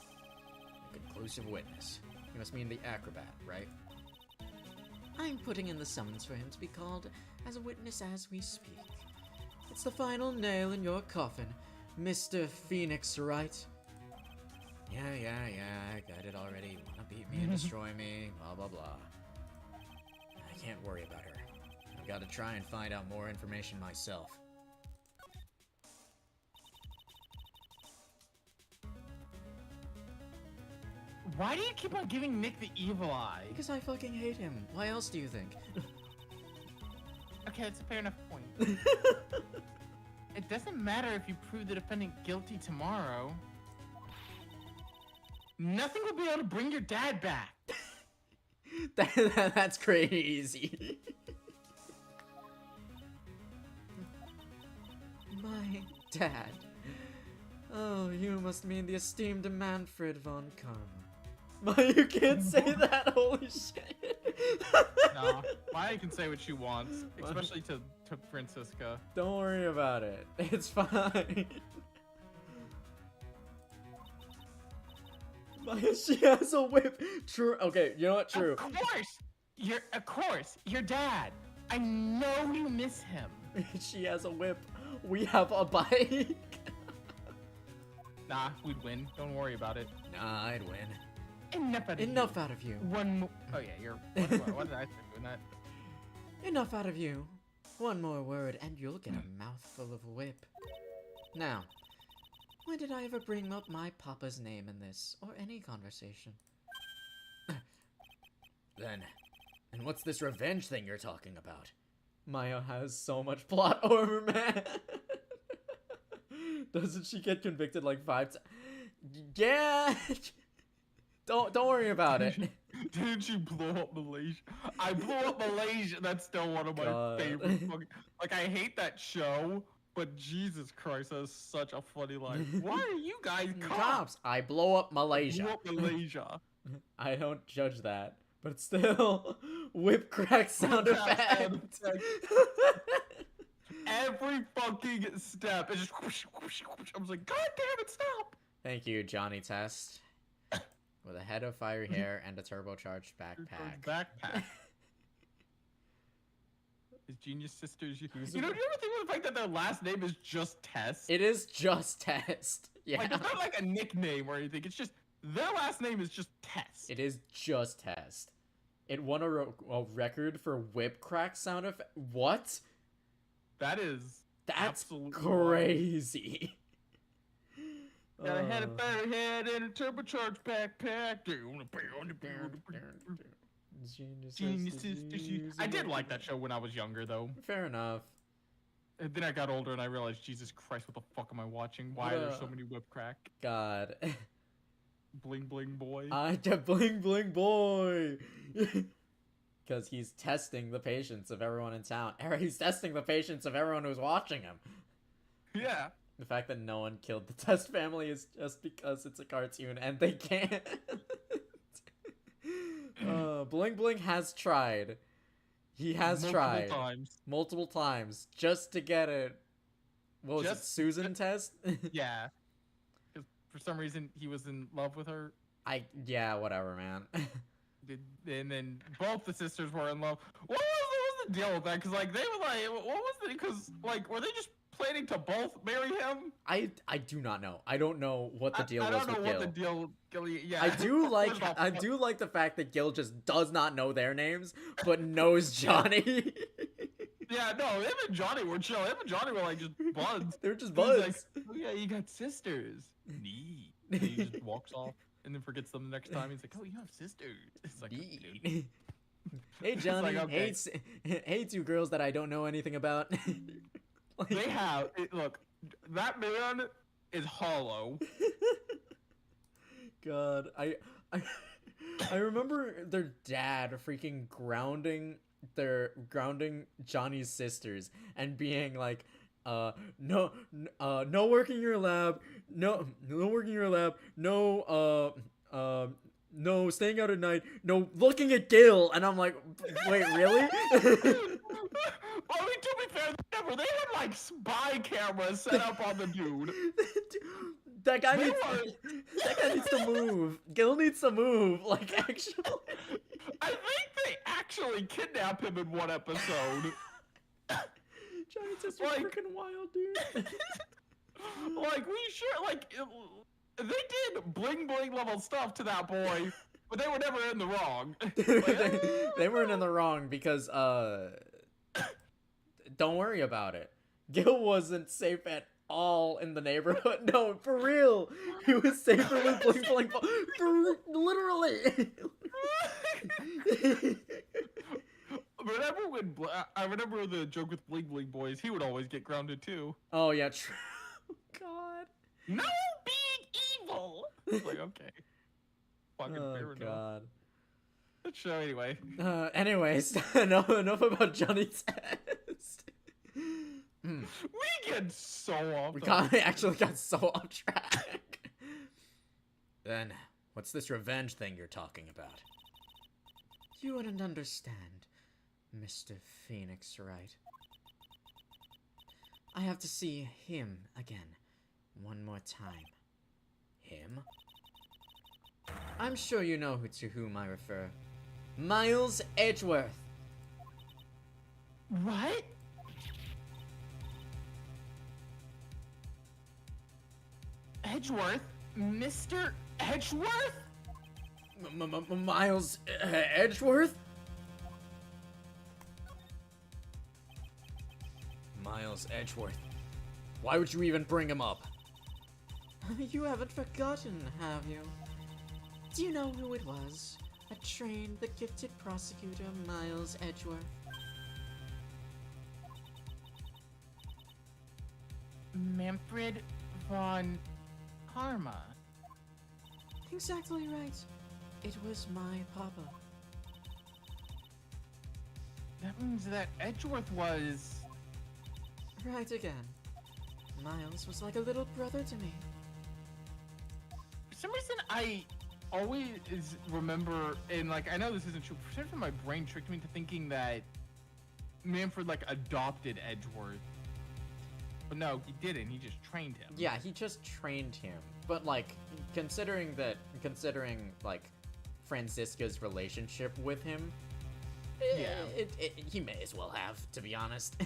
A conclusive witness. You must mean the acrobat, right? I'm putting in the summons for him to be called as a witness as we speak. It's the final nail in your coffin, Mr. Phoenix Wright. Yeah, I got it already. Wanna beat me and destroy me, blah blah blah. I can't worry about her. I've got to try and find out more information myself. Why do you keep on giving Nick the evil eye? Because I fucking hate him. Why else do you think? Okay, that's a fair enough point. It doesn't matter if you prove the defendant guilty tomorrow. Nothing will be able to bring your dad back. That's crazy. My dad. Oh, you must mean the esteemed Manfred von Karma. You can't say that, holy shit. Nah, Maya can say what she wants, especially to Francisca. Don't worry about it. It's fine. Maya, she has a whip. True. Okay, you know what? True. Of course, your dad. I know you miss him. She has a whip. We have a bike. Nah, we'd win. Don't worry about it. Nah, I'd win. Enough out of you. One more. Oh yeah, you're. What did I say doing that? Enough out of you. One more word and you'll get a mouthful of whip. Now, when did I ever bring up my papa's name in this, or any conversation? Then, and what's this revenge thing you're talking about? Maya has so much plot armor, man. Doesn't she get convicted like 5 times? Yeah. Don't worry about it. Didn't you blow up Malaysia? I blew up Malaysia. That's still one of my favorite fucking. Like, I hate that show, but Jesus Christ, that's such a funny line. Why are you guys cops? I blow up Malaysia. Blow up Malaysia. I don't judge that, but still, whip crack sound effect. Every fucking step, it's just. I was like, God damn it, stop! Thank you, Johnny Test. With a head of fiery hair and a turbocharged backpack. His genius sisters. You know, do you ever think of the fact that their last name is just Test? It is just Test. Yeah. Like, it's not like a nickname or anything. It's just their last name is just Test. It is just Test. It won a record for whip crack sound effect. What? That's crazy. Got a head of fiery head and a turbocharged backpack. Genius sisters. I did like that show when I was younger, though. Fair enough. And then I got older and I realized, Jesus Christ, what the fuck am I watching? Why are there so many whip crack? God. Bling bling boy. I get bling bling boy. Because he's testing the patience of everyone in town. He's testing the patience of everyone who's watching him. Yeah. The fact that no one killed the Test family is just because it's a cartoon and they can't. Bling Bling has tried. He has tried multiple times just to get it. What was it, Susan Test? Yeah. Because for some reason he was in love with her. Yeah, whatever, man. And then both the sisters were in love. What was the deal with that? Because like they were like, what was it? Because like were they just planning to both marry him? I do not know. I don't know what the deal was with Gil. I don't know what the deal. Yeah. I do like the fact that Gil just does not know their names, but knows Johnny. Yeah, no, him and Johnny were chill. Him and Johnny were like just buds. They're just He's like, buds. oh yeah, you got sisters. Neat. And he just walks off and then forgets them the next time. He's like, oh, you have sisters. It's like, Neat. okay. Hey Johnny, like, okay. hey two girls that I don't know anything about. Like, They have look, that man is hollow. God, I remember their dad freaking grounding Johnny's sisters and being like, no work in your lab, no work in your lab, no staying out at night, no looking at Gil, and I'm like, wait, really? Well, I mean, to be fair, they had like spy cameras set up on the dude. That guy needs to move. Gil needs to move. Like, actually. I think they actually kidnapped him in one episode. Johnny's just like, freaking wild, dude. Like, we sure, like, they did bling bling level stuff to that boy, but they were never in the wrong. They weren't in the wrong because, don't worry about it. Gil wasn't safe at all in the neighborhood. No, for real. He was safer with bling bling. Literally. I remember the joke with Bling Bling Boys. He would always get grounded too. Oh yeah, true. God. No being evil. It's like, okay. Fucking fair enough. God. So anyway. Anyways, enough about Johnny's test. We get so off. We actually got so off track. Then, what's this revenge thing you're talking about? You wouldn't understand, Mr. Phoenix, right? I have to see him again, one more time. Him? I'm sure you know to whom I refer. Miles Edgeworth. What? Edgeworth? Mr. Edgeworth? Miles Edgeworth? Miles Edgeworth. Why would you even bring him up? You haven't forgotten, have you? Do you know who it was? A trained, the gifted prosecutor, Miles Edgeworth. Manfred von Karma. Exactly right. It was my papa. That means that Edgeworth was... Right again. Miles was like a little brother to me. For some reason, I always remember, and like, I know this isn't true, for some reason my brain tricked me into thinking that Manfred, like, adopted Edgeworth. But no, he didn't. He just trained him. Yeah, he just trained him. But, like, considering, like, Franziska's relationship with him, yeah, he may as well have, to be honest.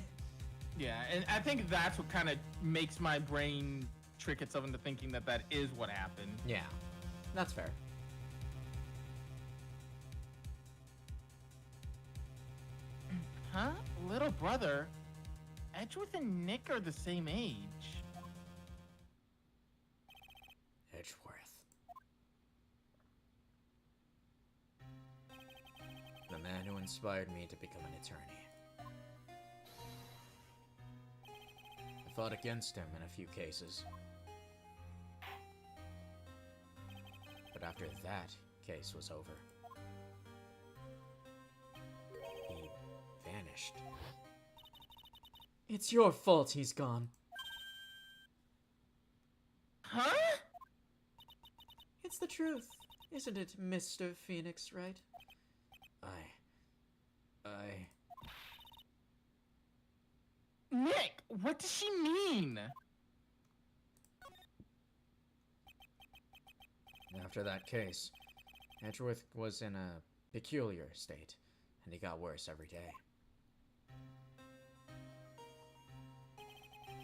Yeah, and I think that's what kind of makes my brain trick itself into thinking that that is what happened. Yeah, that's fair. Huh? Little brother? Edgeworth and Nick are the same age. Edgeworth. The man who inspired me to become an attorney. I fought against him in a few cases. But after that case was over, he vanished. It's your fault he's gone. Huh? It's the truth, isn't it, Mr. Phoenix, right? Nick, what does she mean? After that case, Edgeworth was in a peculiar state, and he got worse every day.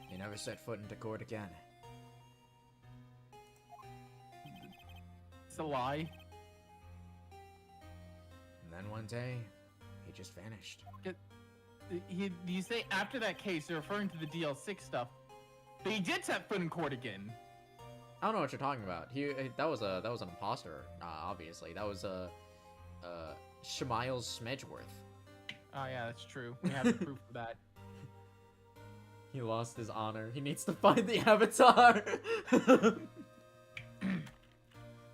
He never set foot into court again. It's a lie. And then one day, he just vanished. You say after that case, they're referring to the DL6 stuff, but he did set foot in court again. I don't know what you're talking about. That was an imposter. Obviously, that was Shemiles Smedgeworth. Oh yeah, that's true. We have the proof of that. He lost his honor. He needs to find the avatar.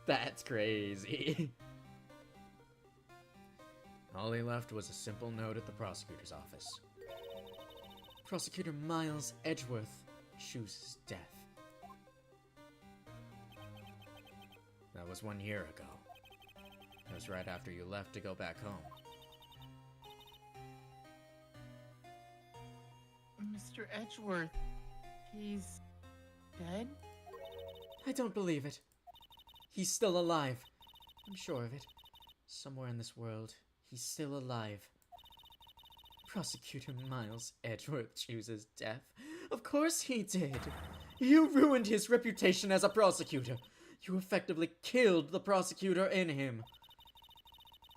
That's crazy. All he left was a simple note at the prosecutor's office. Prosecutor Miles Edgeworth chooses death. That was 1 year ago. It was right after you left to go back home. Mr. Edgeworth, he's dead? I don't believe it. He's still alive. I'm sure of it. Somewhere in this world, he's still alive. Prosecutor Miles Edgeworth chooses death. Of course he did. You ruined his reputation as a prosecutor. You effectively killed the prosecutor in him.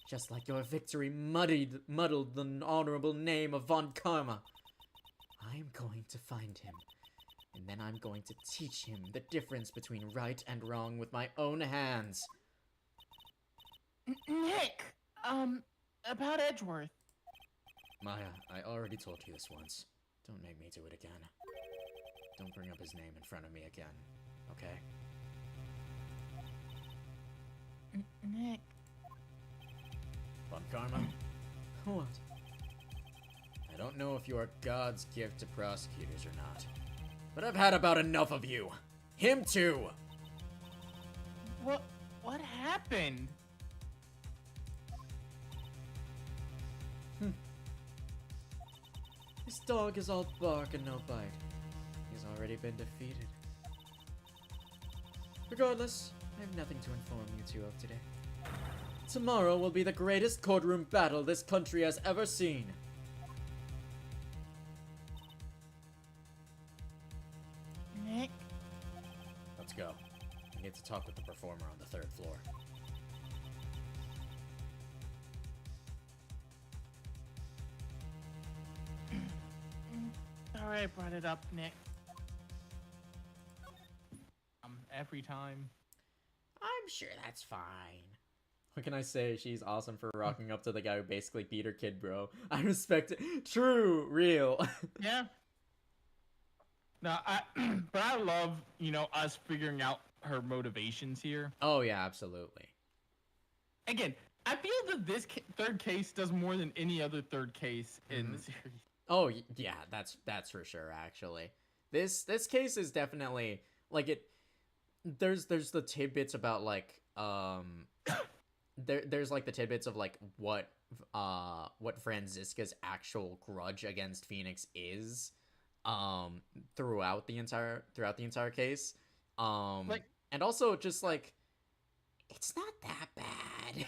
Just like your victory muddled the honorable name of Von Karma. I'm going to find him, and then I'm going to teach him the difference between right and wrong with my own hands. Nick, about Edgeworth. Maya, I already told you this once. Don't make me do it again. Don't bring up his name in front of me again, okay? Nick. Von Karma? What? I don't know if you are God's gift to prosecutors or not, but I've had about enough of you. Him too! What happened? This dog is all bark and no bite. He's already been defeated. Regardless, I have nothing to inform you two of today. Tomorrow will be the greatest courtroom battle this country has ever seen. Nick? Let's go. I need to talk with the performer on the 3rd floor. Sorry I brought it up, Nick. Every time. I'm sure that's fine. What can I say? She's awesome for rocking up to the guy who basically beat her kid, bro. I respect it. True. Real. Yeah. No, but I love, us figuring out her motivations here. Oh, yeah, absolutely. Again, I feel that this third case does more than any other third case in the series. Oh, yeah, that's for sure, actually. This case is definitely, like, there's the tidbits about, like, there's like the tidbits of like what Franziska's actual grudge against Phoenix is throughout the entire case, and also just like it's not that bad.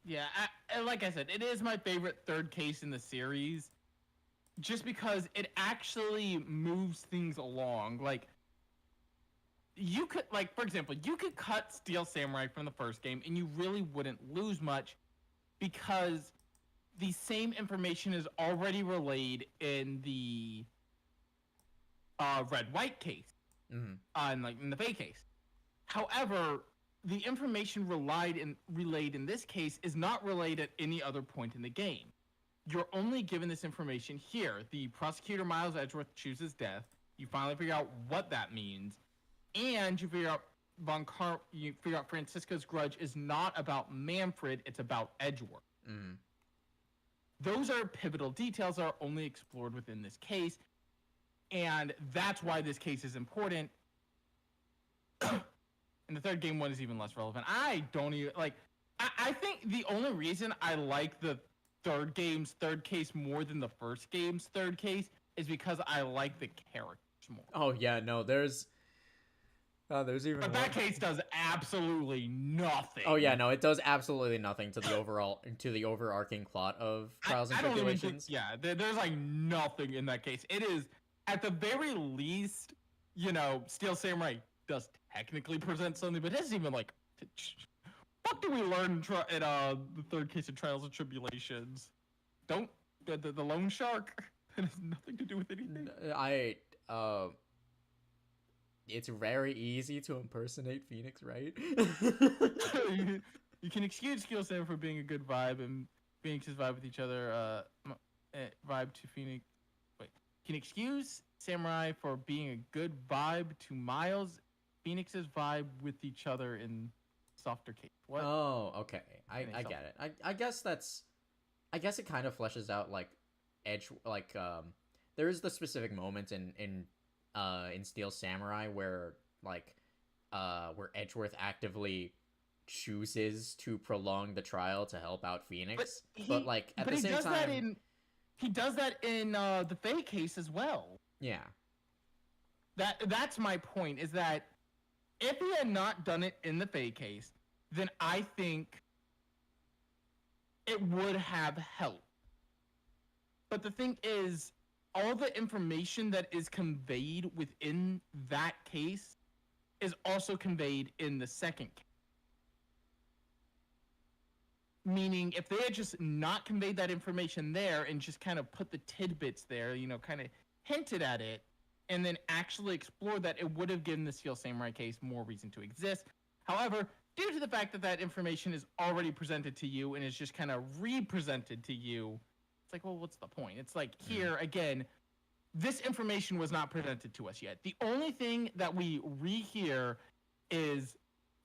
Yeah, like I said, it is my favorite third case in the series just because it actually moves things along. Like, you could, like, for example, you could cut Steel Samurai from the first game and you really wouldn't lose much because the same information is already relayed in the Red-White case, in the Faye case. However, the information relayed in this case is not relayed at any other point in the game. You're only given this information here. The prosecutor Miles Edgeworth chooses death. You finally figure out what that means. And you figure out Franziska's grudge is not about Manfred, it's about Edgeworth. Those are pivotal details that are only explored within this case, and that's why this case is important. And the third game one is even less relevant. I don't even, like, I think the only reason I like the third game's third case more than the first game's third case is because I like the characters more. Oh, yeah, no, there's... There's even But more. that case does absolutely nothing. Oh yeah, no, it does absolutely nothing to the overarching plot of Trials and I don't even think, Tribulations. yeah, there's like nothing in that case. It is, at the very least, you know, Steel Samurai does technically present something, but it isn't even like, what do we learn in the third case of Trials and Tribulations? Don't, the loan shark? It has nothing to do with anything. It's very easy to impersonate Phoenix, right? You can excuse Steel Samurai for being a good vibe, and Phoenix's vibe with each other, vibe to Phoenix. Wait, you can excuse Samurai for being a good vibe to Miles, Phoenix's vibe with each other in softer case. What? Oh, okay. I get it. I guess it kind of fleshes out like there is the specific moment in Steel Samurai where where Edgeworth actively chooses to prolong the trial to help out Phoenix, but like at the same time he does that in the Faye case as well. Yeah. That's my point, is that if he had not done it in the Faye case, then I think it would have helped. But the thing is, all the information that is conveyed within that case is also conveyed in the second case. Meaning, if they had just not conveyed that information there and just kind of put the tidbits there, you know, kind of hinted at it, and then actually explored that, it would have given the Steel Samurai case more reason to exist. However, due to the fact that that information is already presented to you and is just kind of re-presented to you, it's like, well, what's the point? It's like, here, again, this information was not presented to us yet. The only thing that we rehear is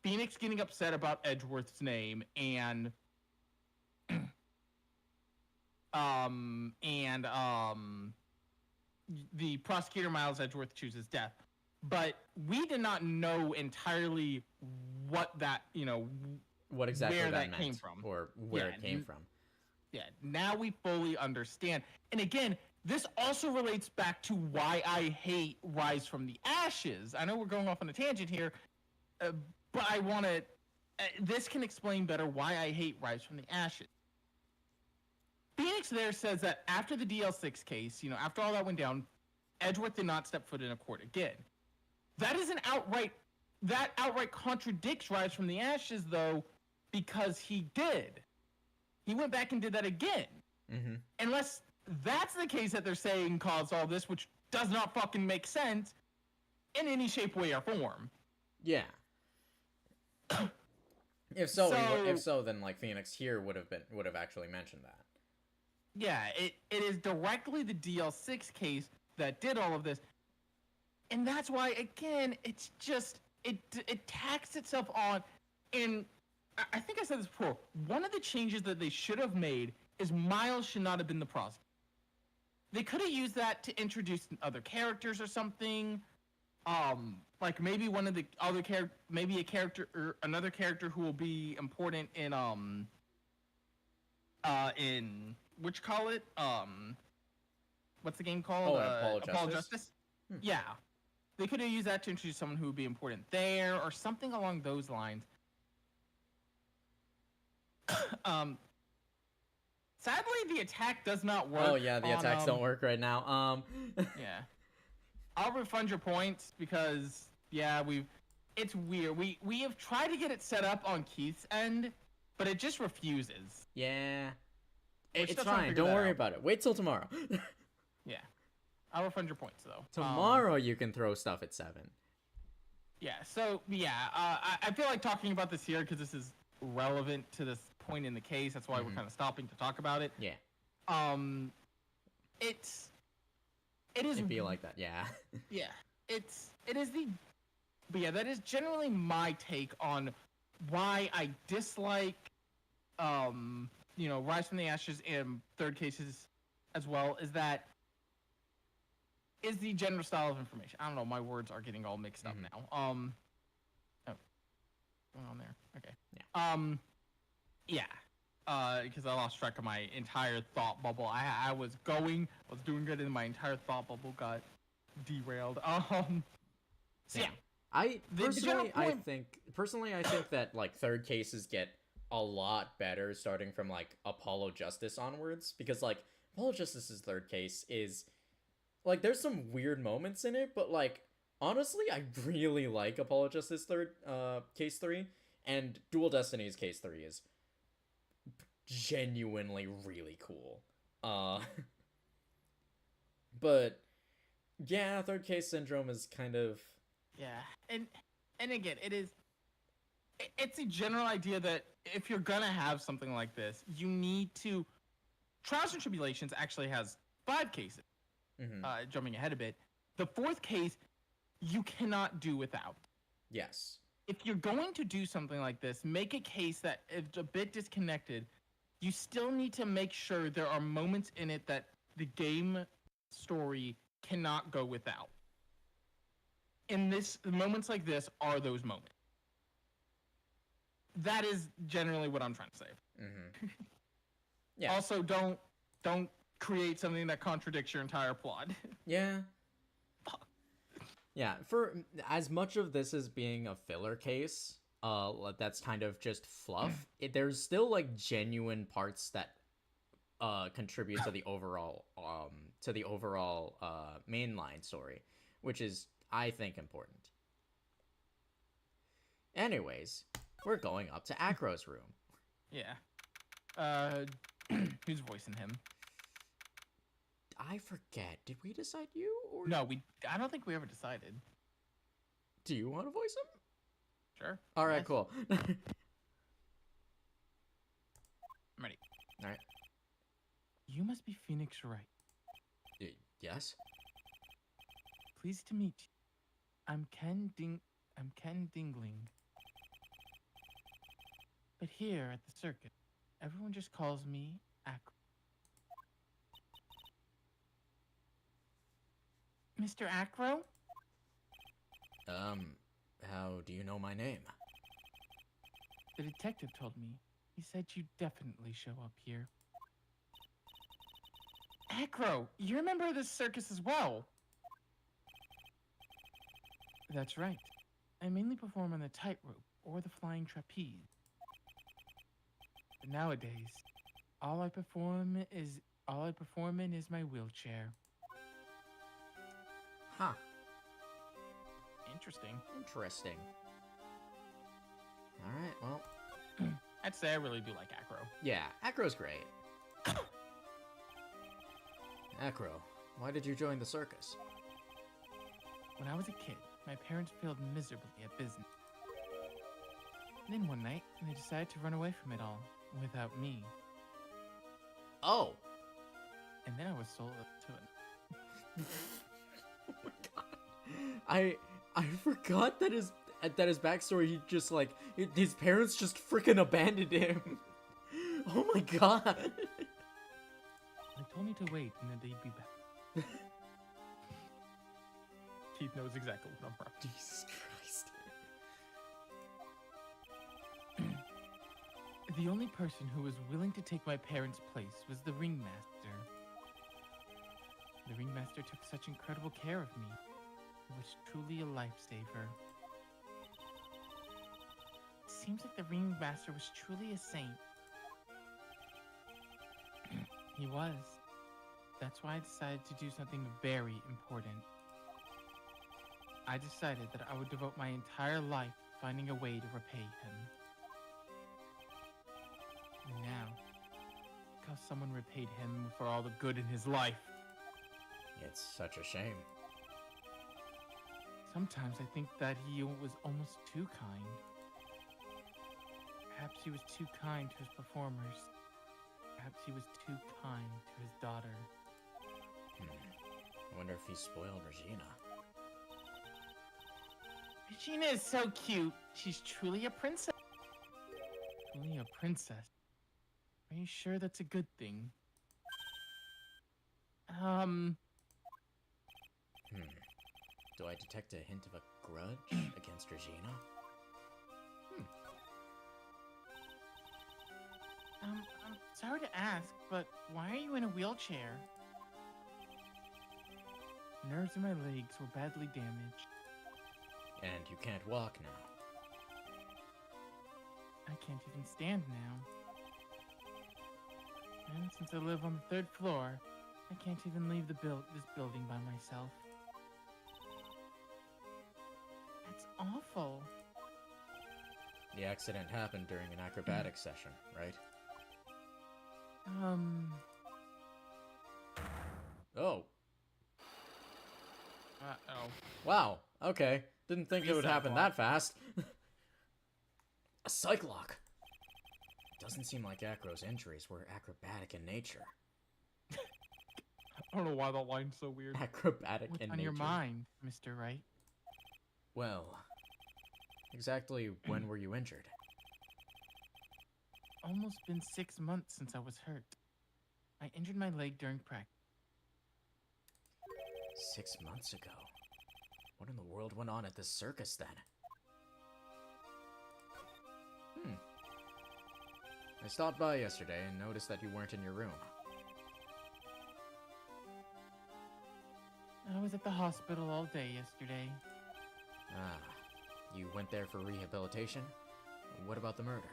Phoenix getting upset about Edgeworth's name and the prosecutor Miles Edgeworth chooses death. But we did not know entirely what that, you know, what exactly where that meant, came from, or where it came from. Yeah, now we fully understand. And again, this also relates back to why I hate Rise from the Ashes. I know we're going off on a tangent here, but I want to. This can explain better why I hate Rise from the Ashes. Phoenix there says that after the DL6 case, you know, after all that went down, Edgeworth did not step foot in a court again. That outright contradicts Rise from the Ashes, though, because he did. He went back and did that again. Mm-hmm. Unless that's the case that they're saying caused all this, which does not fucking make sense in any shape, way, or form. Yeah. If so, then like Phoenix here would have actually mentioned that. Yeah, it is directly the DL6 case that did all of this. And that's why, again, it's just, it tacks itself on. And I think I said this before. One of the changes that they should have made is Miles should not have been the prosecutor. They could have used that to introduce other characters or something. Like maybe one of the other maybe a character or another character who will be important in which call it what's the game called? Apollo Justice? Yeah, they could have used that to introduce someone who would be important there or something along those lines. Sadly, the attack does not work. Oh yeah, the attacks don't work right now. Yeah, I'll refund your points because yeah, it's weird. We have tried to get it set up on Keith's end, but it just refuses. Yeah. It's fine. Don't worry about it. Wait till tomorrow. Yeah. I'll refund your points, though. Tomorrow you can throw stuff at 7. Yeah, so, yeah. I feel like talking about this here because this is relevant to this point in the case. That's why we're kind of stopping to talk about it. Yeah. It is... It'd be like that, yeah. Yeah. It is the... But yeah, that is generally my take on why I dislike... you know, Rise from the Ashes and third cases as well, is the general style of information. I don't know, my words are getting all mixed up now. Oh, going on there. Okay. Yeah. Because I lost track of my entire thought bubble. I was doing good, and my entire thought bubble got derailed. So yeah. The general point. Personally, I think that like third cases get a lot better starting from like Apollo Justice onwards, because like Apollo Justice's third case is like there's some weird moments in it, but like honestly, I really like Apollo Justice third case 3, and Dual Destinies case 3 is genuinely really cool. But yeah, third case syndrome is kind of Yeah, and again, it's a general idea that if you're gonna have something like this, you need to. Trials and Tribulations actually has 5 cases. Jumping ahead a bit, the 4th case you cannot do without. yes. If you're going to do something like this, make a case that is a bit disconnected. You still need to make sure there are moments in it that the game story cannot go without. And moments like this are those moments. That is generally what I'm trying to say. Yeah. Also, don't create something that contradicts your entire plot. Yeah. Yeah, for as much of this as being a filler case, that's kind of just fluff, there's still like genuine parts that contribute to the overall mainline story, which is, I think, important. Anyways, we're going up to Acro's room. Yeah. Who's voicing him? I forget. Did we decide you or No, I don't think we ever decided. Do you want to voice him? Sure. All right, Yes. cool. I'm ready. All right. You must be Phoenix Wright. Yes. Pleased to meet you. I'm Ken Dingling. But here at the circus, everyone just calls me Acro. Mr. Acro? How do you know my name? The detective told me. He said you'd definitely show up here. Acro, you're a member of this circus as well. That's right. I mainly perform on the tightrope or the flying trapeze. But nowadays, all I perform in is my wheelchair. Huh. Interesting. Interesting. All right, well. I'd say I really do like Acro. Yeah, Acro's great. Acro, why did you join the circus? When I was a kid, my parents failed miserably at business. And then one night, they decided to run away from it all, without me. Oh. And then I was sold to it. Oh my god. I forgot that his backstory, he just like his parents just freaking abandoned him. Oh my god. They told me to wait and then they'd be back. Keith knows exactly what I'm from. Jesus Christ. The only person who was willing to take my parents' place was the ringmaster. The ringmaster took such incredible care of me. He was truly a lifesaver. It seems like the ringmaster was truly a saint. He was. That's why I decided to do something very important. I decided that I would devote my entire life finding a way to repay him. And now, because someone repaid him for all the good in his life. It's such a shame. Sometimes I think that he was almost too kind. Perhaps he was too kind to his performers. Perhaps he was too kind to his daughter. I wonder if he spoiled Regina. Regina is so cute. She's truly a princess. Truly a princess. Are you sure that's a good thing? Do I detect a hint of a grudge against Regina? I'm sorry to ask, but why are you in a wheelchair? Nerves in my legs were badly damaged. And you can't walk now. I can't even stand now. And since I live on the 3rd floor, I can't even leave this building by myself. That's awful. The accident happened during an acrobatic session, right? Uh-oh. Oh. Wow, okay. Didn't think it would happen that fast. A psych lock. Doesn't seem like Acro's injuries were acrobatic in nature. I don't know why that line's so weird. Acrobatic What's in on nature. your mind, Mr. Wright? Well, exactly when were you injured? Almost been 6 months since I was hurt. I injured my leg during practice. 6 months ago? What in the world went on at this circus then? I stopped by yesterday and noticed that you weren't in your room. I was at the hospital all day yesterday. Ah, you went there for rehabilitation? What about the murder?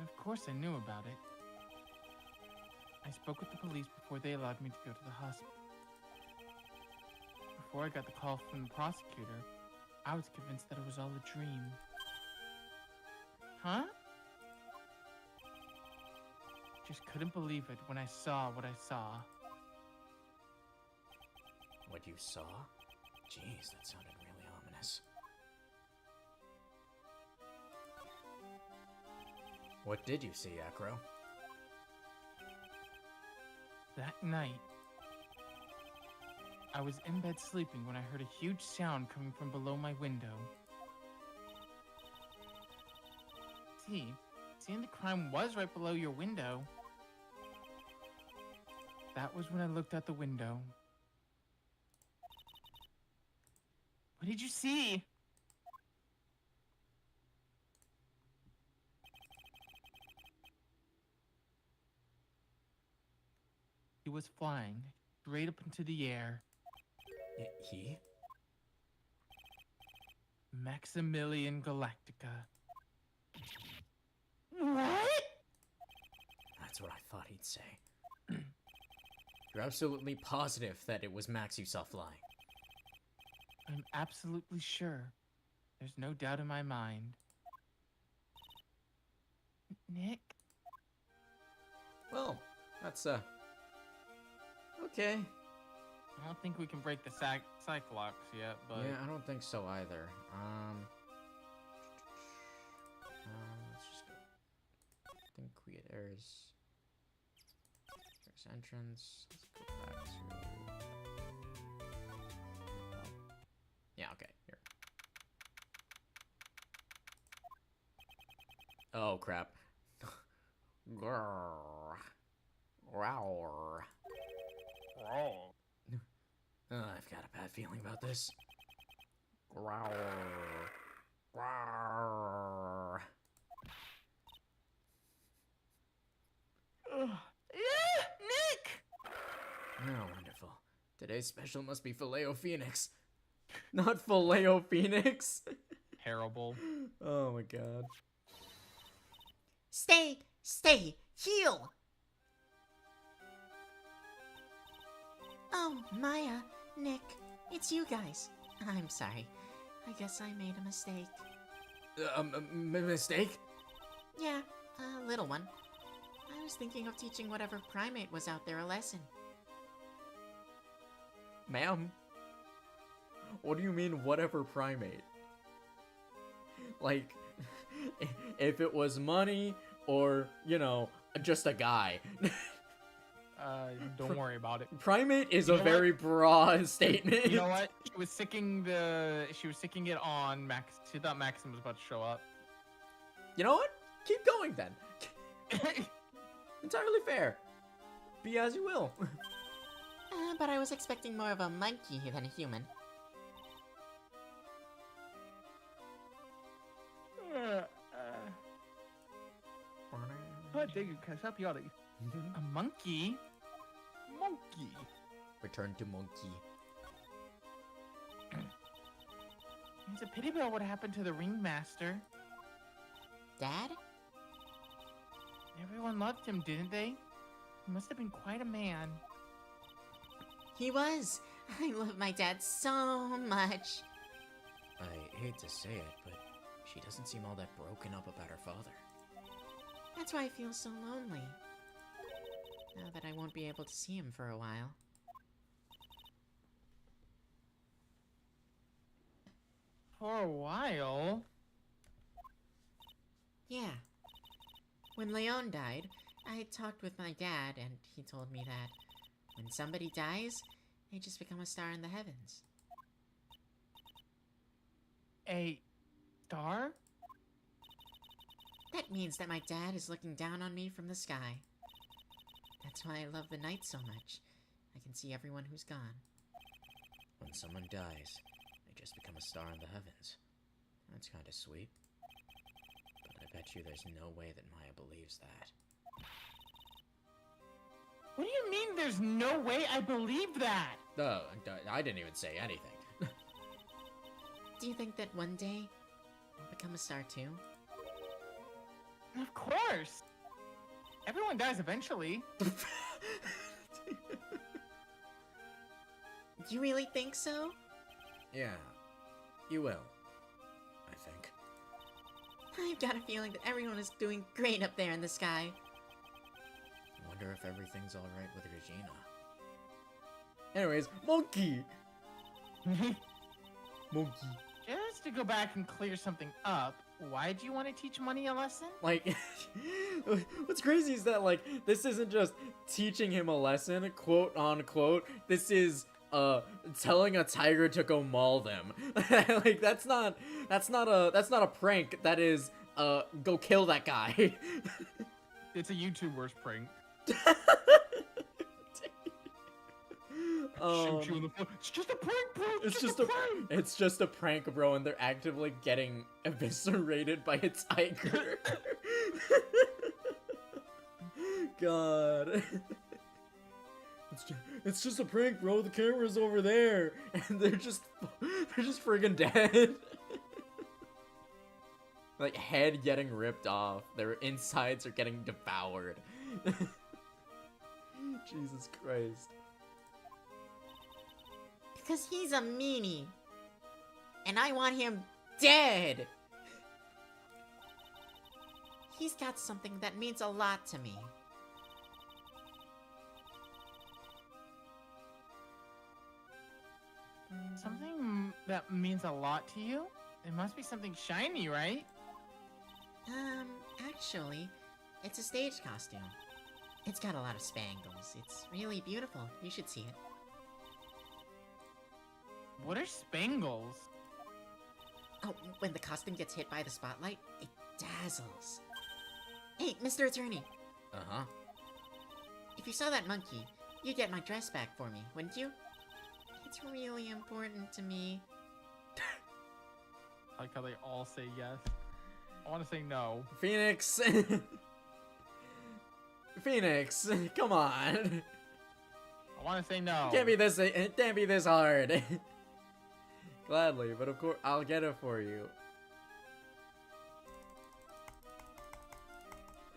Of course I knew about it. I spoke with the police before they allowed me to go to the hospital. Before I got the call from the prosecutor, I was convinced that it was all a dream. Huh? Just couldn't believe it when I saw what I saw. What you saw? Jeez, that sounded really ominous. What did you see, Acro? That night, I was in bed sleeping when I heard a huge sound coming from below my window. Seeing the crime was right below your window. That was when I looked out the window. What did you see? He was flying straight up into the air. He? Maximilian Galactica. What? That's what I thought he'd say. You're absolutely positive that it was Max you saw flying. I'm absolutely sure. There's no doubt in my mind. Nick? Well, that's, okay. I don't think we can break the Cyclops yet, but... Yeah, I don't think so either. Let's just go. I think there's entrance. Let's go back to... Yeah, okay, here. Oh, crap. Grrr. Rawr. I've got a bad feeling about this. Growl. Growl. Nick! Oh, wonderful. Today's special must be Filet-O-Phoenix. Not Filet-O-Phoenix. Terrible. Oh my god. Stay, heal! Oh, Maya, Nick, it's you guys. I'm sorry. I guess I made a mistake. Mistake? Yeah, a little one. I was thinking of teaching whatever primate was out there a lesson. Ma'am? What do you mean, whatever primate? Like, if it was money, or, you know, just a guy. Don't worry about it. Primate is You a know very broad statement. You know what? She was sicking it on Max. She thought Maxim was about to show up. You know what? Keep going then. Entirely fair. Be as you will. But I was expecting more of a monkey than a human. A monkey? Monkey. Return to monkey. It's a pity about what happened to the ringmaster. Dad? Everyone loved him, didn't they? He must have been quite a man. He was. I love my dad so much. I hate to say it, but she doesn't seem all that broken up about her father. That's why I feel so lonely. Now that I won't be able to see him for a while. For a while? Yeah. When Leon died, I talked with my dad, and he told me that when somebody dies, they just become a star in the heavens. A star? That means that my dad is looking down on me from the sky. That's why I love the night so much. I can see everyone who's gone. When someone dies, they just become a star in the heavens. That's kind of sweet. But I bet you there's no way that Maya believes that. What do you mean there's no way I believe that? Oh, I didn't even say anything. Do you think that one day I'll become a star too? Of course. Everyone dies eventually. Do you really think so? Yeah, you will. I think. I've got a feeling that everyone is doing great up there in the sky. I wonder if everything's alright with Regina. Anyways, monkey! Monkey. Just to go back and clear something up, why'd you want to teach Money a lesson? Like, what's crazy is that, like, this isn't just teaching him a lesson, quote unquote. This is, telling a tiger to go maul them. Like, that's not a prank. That is, go kill that guy. It's a YouTuber's prank. Shoot you in the foot. It's just a prank, bro. It's just a prank, bro, and they're actively getting eviscerated by a tiger. God. It's just a prank, bro. The camera's over there, and they're just friggin' dead. Like, head getting ripped off. Their insides are getting devoured. Jesus Christ. Because he's a meanie. And I want him dead. He's got something that means a lot to me. Something that means a lot to you? It must be something shiny, right? Actually, it's a stage costume. It's got a lot of spangles. It's really beautiful. You should see it. What are spangles? Oh, when the costume gets hit by the spotlight, it dazzles. Hey, Mr. Attorney. Uh-huh. If you saw that monkey, you'd get my dress back for me, wouldn't you? It's really important to me. I like how they all say yes. I want to say no. Phoenix. Phoenix, come on. I want to say no. It can't be this hard. Gladly, but of course I'll get it for you.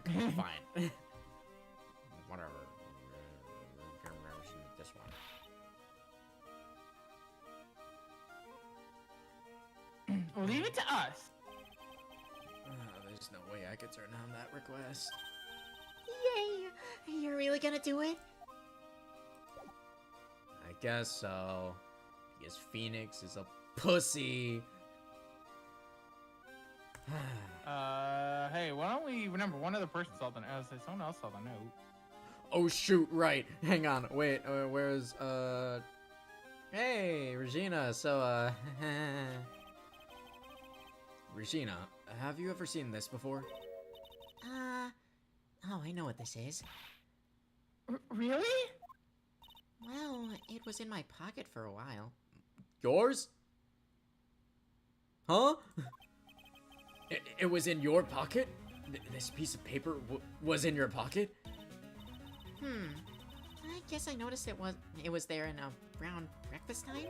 Okay, fine. Whatever. This one. Leave it to us. There's no way I could turn down that request. Yay! You're really gonna do it? I guess so. Because Phoenix is a pussy. Hey, why don't we remember one other person saw the note? Someone else saw the note. Oh shoot! Right. Hang on. Wait. Where's Hey, Regina. So Regina, have you ever seen this before? Oh, I know what this is. Really? Well, it was in my pocket for a while. Yours? Huh? It was in your pocket? This piece of paper was in your pocket? I guess I noticed it was there in around breakfast time?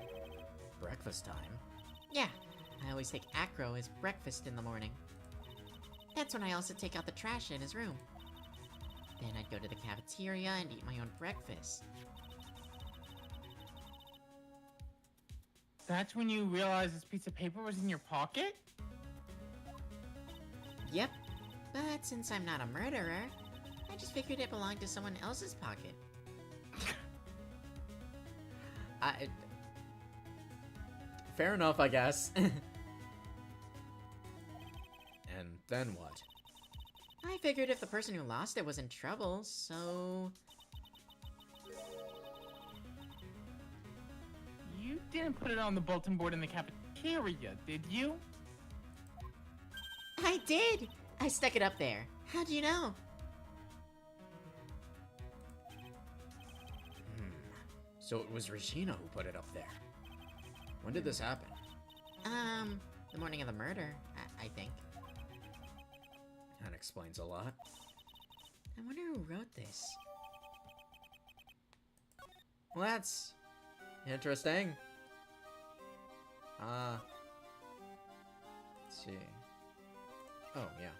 Breakfast time? Yeah, I always take Acro as breakfast in the morning. That's when I also take out the trash in his room. Then I'd go to the cafeteria and eat my own breakfast. That's when you realized this piece of paper was in your pocket? Yep, but since I'm not a murderer, I just figured it belonged to someone else's pocket. Fair enough, I guess. And then what? I figured if the person who lost it was in trouble, so... You didn't put it on the bulletin board in the cafeteria, did you? I did! I stuck it up there. How'd you know? So it was Regina who put it up there. When did this happen? The morning of the murder, I think. That explains a lot. I wonder who wrote this. Well, that's interesting. Let's see. Oh, yeah.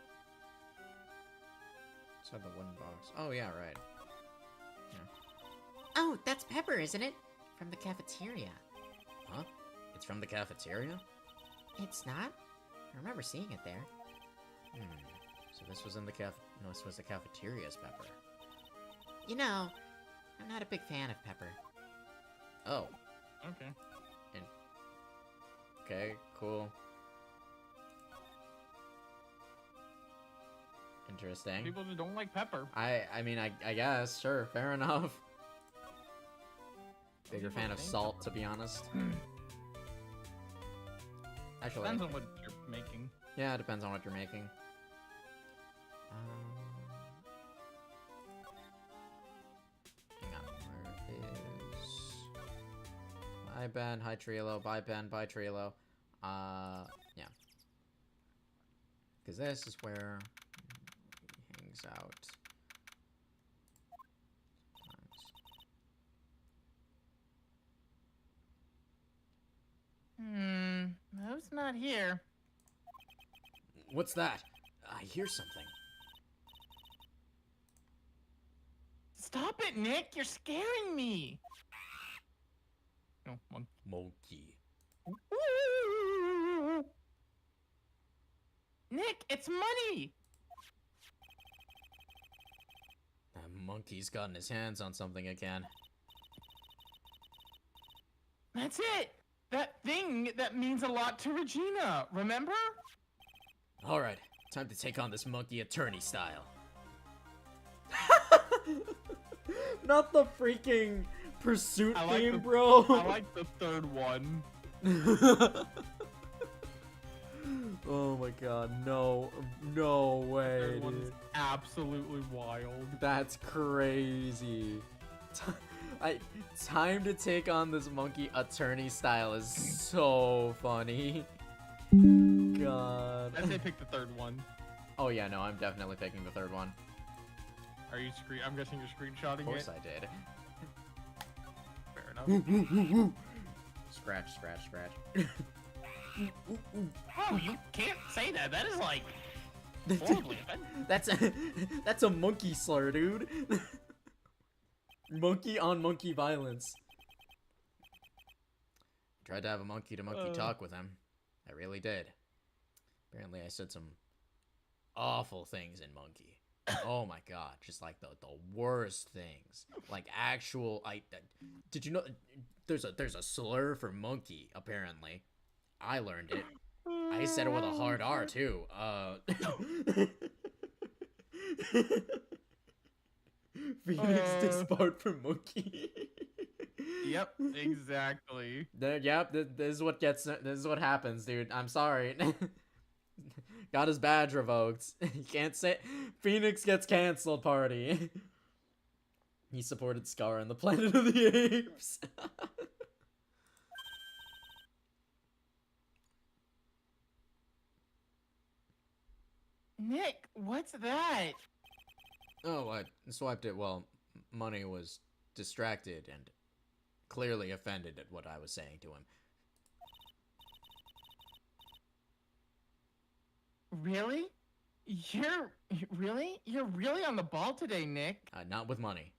Inside the wooden box. Oh, yeah, right. Oh, that's Pepper, isn't it? From the cafeteria. Huh? It's from the cafeteria? It's not? I remember seeing it there. So this was in the no, this was the cafeteria's Pepper. You know, I'm not a big fan of Pepper. Oh. Okay. Okay, cool. Interesting. People that don't like pepper. I mean, I guess, sure, fair enough. Bigger fan of salt, to be honest. Actually, Depends on what you're making. yeah, it depends on what you're making. Hang on, where is... Hi, Ben. Hi, Trilo. Bye, Ben. Bye, Trilo. Yeah. Because this is where he hangs out. Mo's not here. What's that? I hear something. Stop it, Nick! You're scaring me! No, one. Monkey. Nick, it's money! That monkey's gotten his hands on something again. That's it! That thing that means a lot to Regina, remember? Alright, time to take on this monkey attorney style. Not the freaking pursuit theme, bro. I like the third one. Oh my god, no. No way, Third one's dude. absolutely wild. That's crazy. Time to take on this monkey attorney style is so funny. God. I say pick the third one. Oh yeah, no, I'm definitely picking the third one. Are you I'm guessing you're screenshotting Of course it? I did. Fair enough. Scratch, scratch, scratch. Oh, you can't say that. That is like horribly offensive. That's a monkey slur, dude. Monkey on monkey violence. Tried to have a monkey to monkey talk with him. I really did. Apparently I said some awful things in monkey. Oh my god, just like the worst things. Like actual did you know there's a slur for monkey apparently. I learned it. I said it with a hard R too. Phoenix disbarred from monkey. Yep, exactly. Yep, this is what happens, dude. I'm sorry. Got his badge revoked. You can't say Phoenix gets canceled party. He supported Scar on the Planet of the Apes. Nick, what's that? Oh, I swiped it while Money was distracted and clearly offended at what I was saying to him. Really? You're really on the ball today, Nick. Not with money.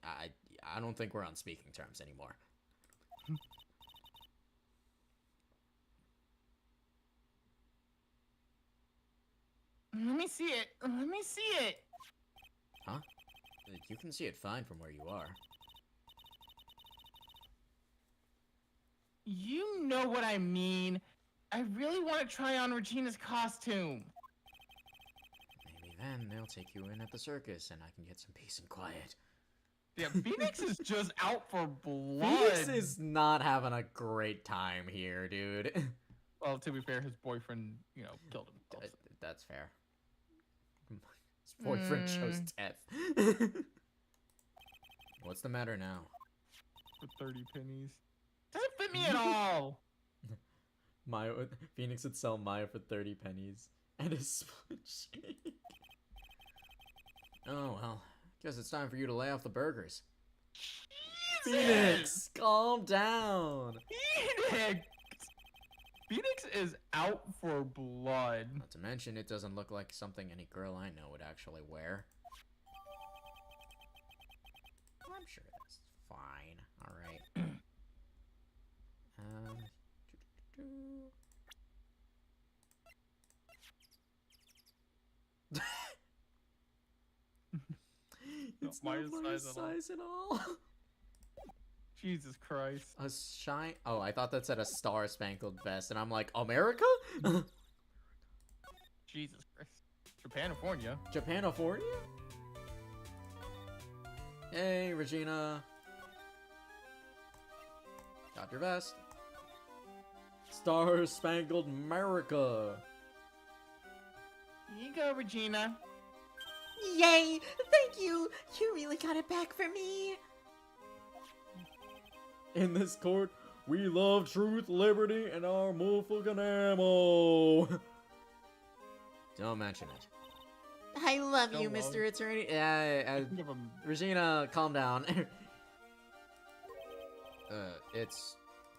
I don't think we're on speaking terms anymore. Let me see it. Let me see it. Huh? You can see it fine from where you are. You know what I mean. I really want to try on Regina's costume. Maybe then they'll take you in at the circus and I can get some peace and quiet. Yeah, Phoenix is just out for blood. Phoenix is not having a great time here, dude. Well, to be fair, his boyfriend, killed himself. That's fair. His boyfriend chose death. What's the matter now? For 30 pennies. Doesn't fit me at all. Phoenix would sell Maya for 30 pennies and a split shake. Oh, well. Guess it's time for you to lay off the burgers. Jesus! Phoenix, calm down. Phoenix is out for blood. Not to mention, it doesn't look like something any girl I know would actually wear. I'm sure that's fine. Alright. It's not my size at all. Jesus Christ. A shine. Oh, I thought that said a star-spangled vest, and I'm like, America? Jesus Christ. Japanifornia. Japanifornia? Hey, Regina. Got your vest. Star-spangled America. Here you go, Regina. Yay! Thank you! You really got it back for me! In this court, we love truth, liberty, and our motherfucking ammo. Don't mention it. I love you, Don't love. Mr. Attorney. Think of him. Regina, calm down.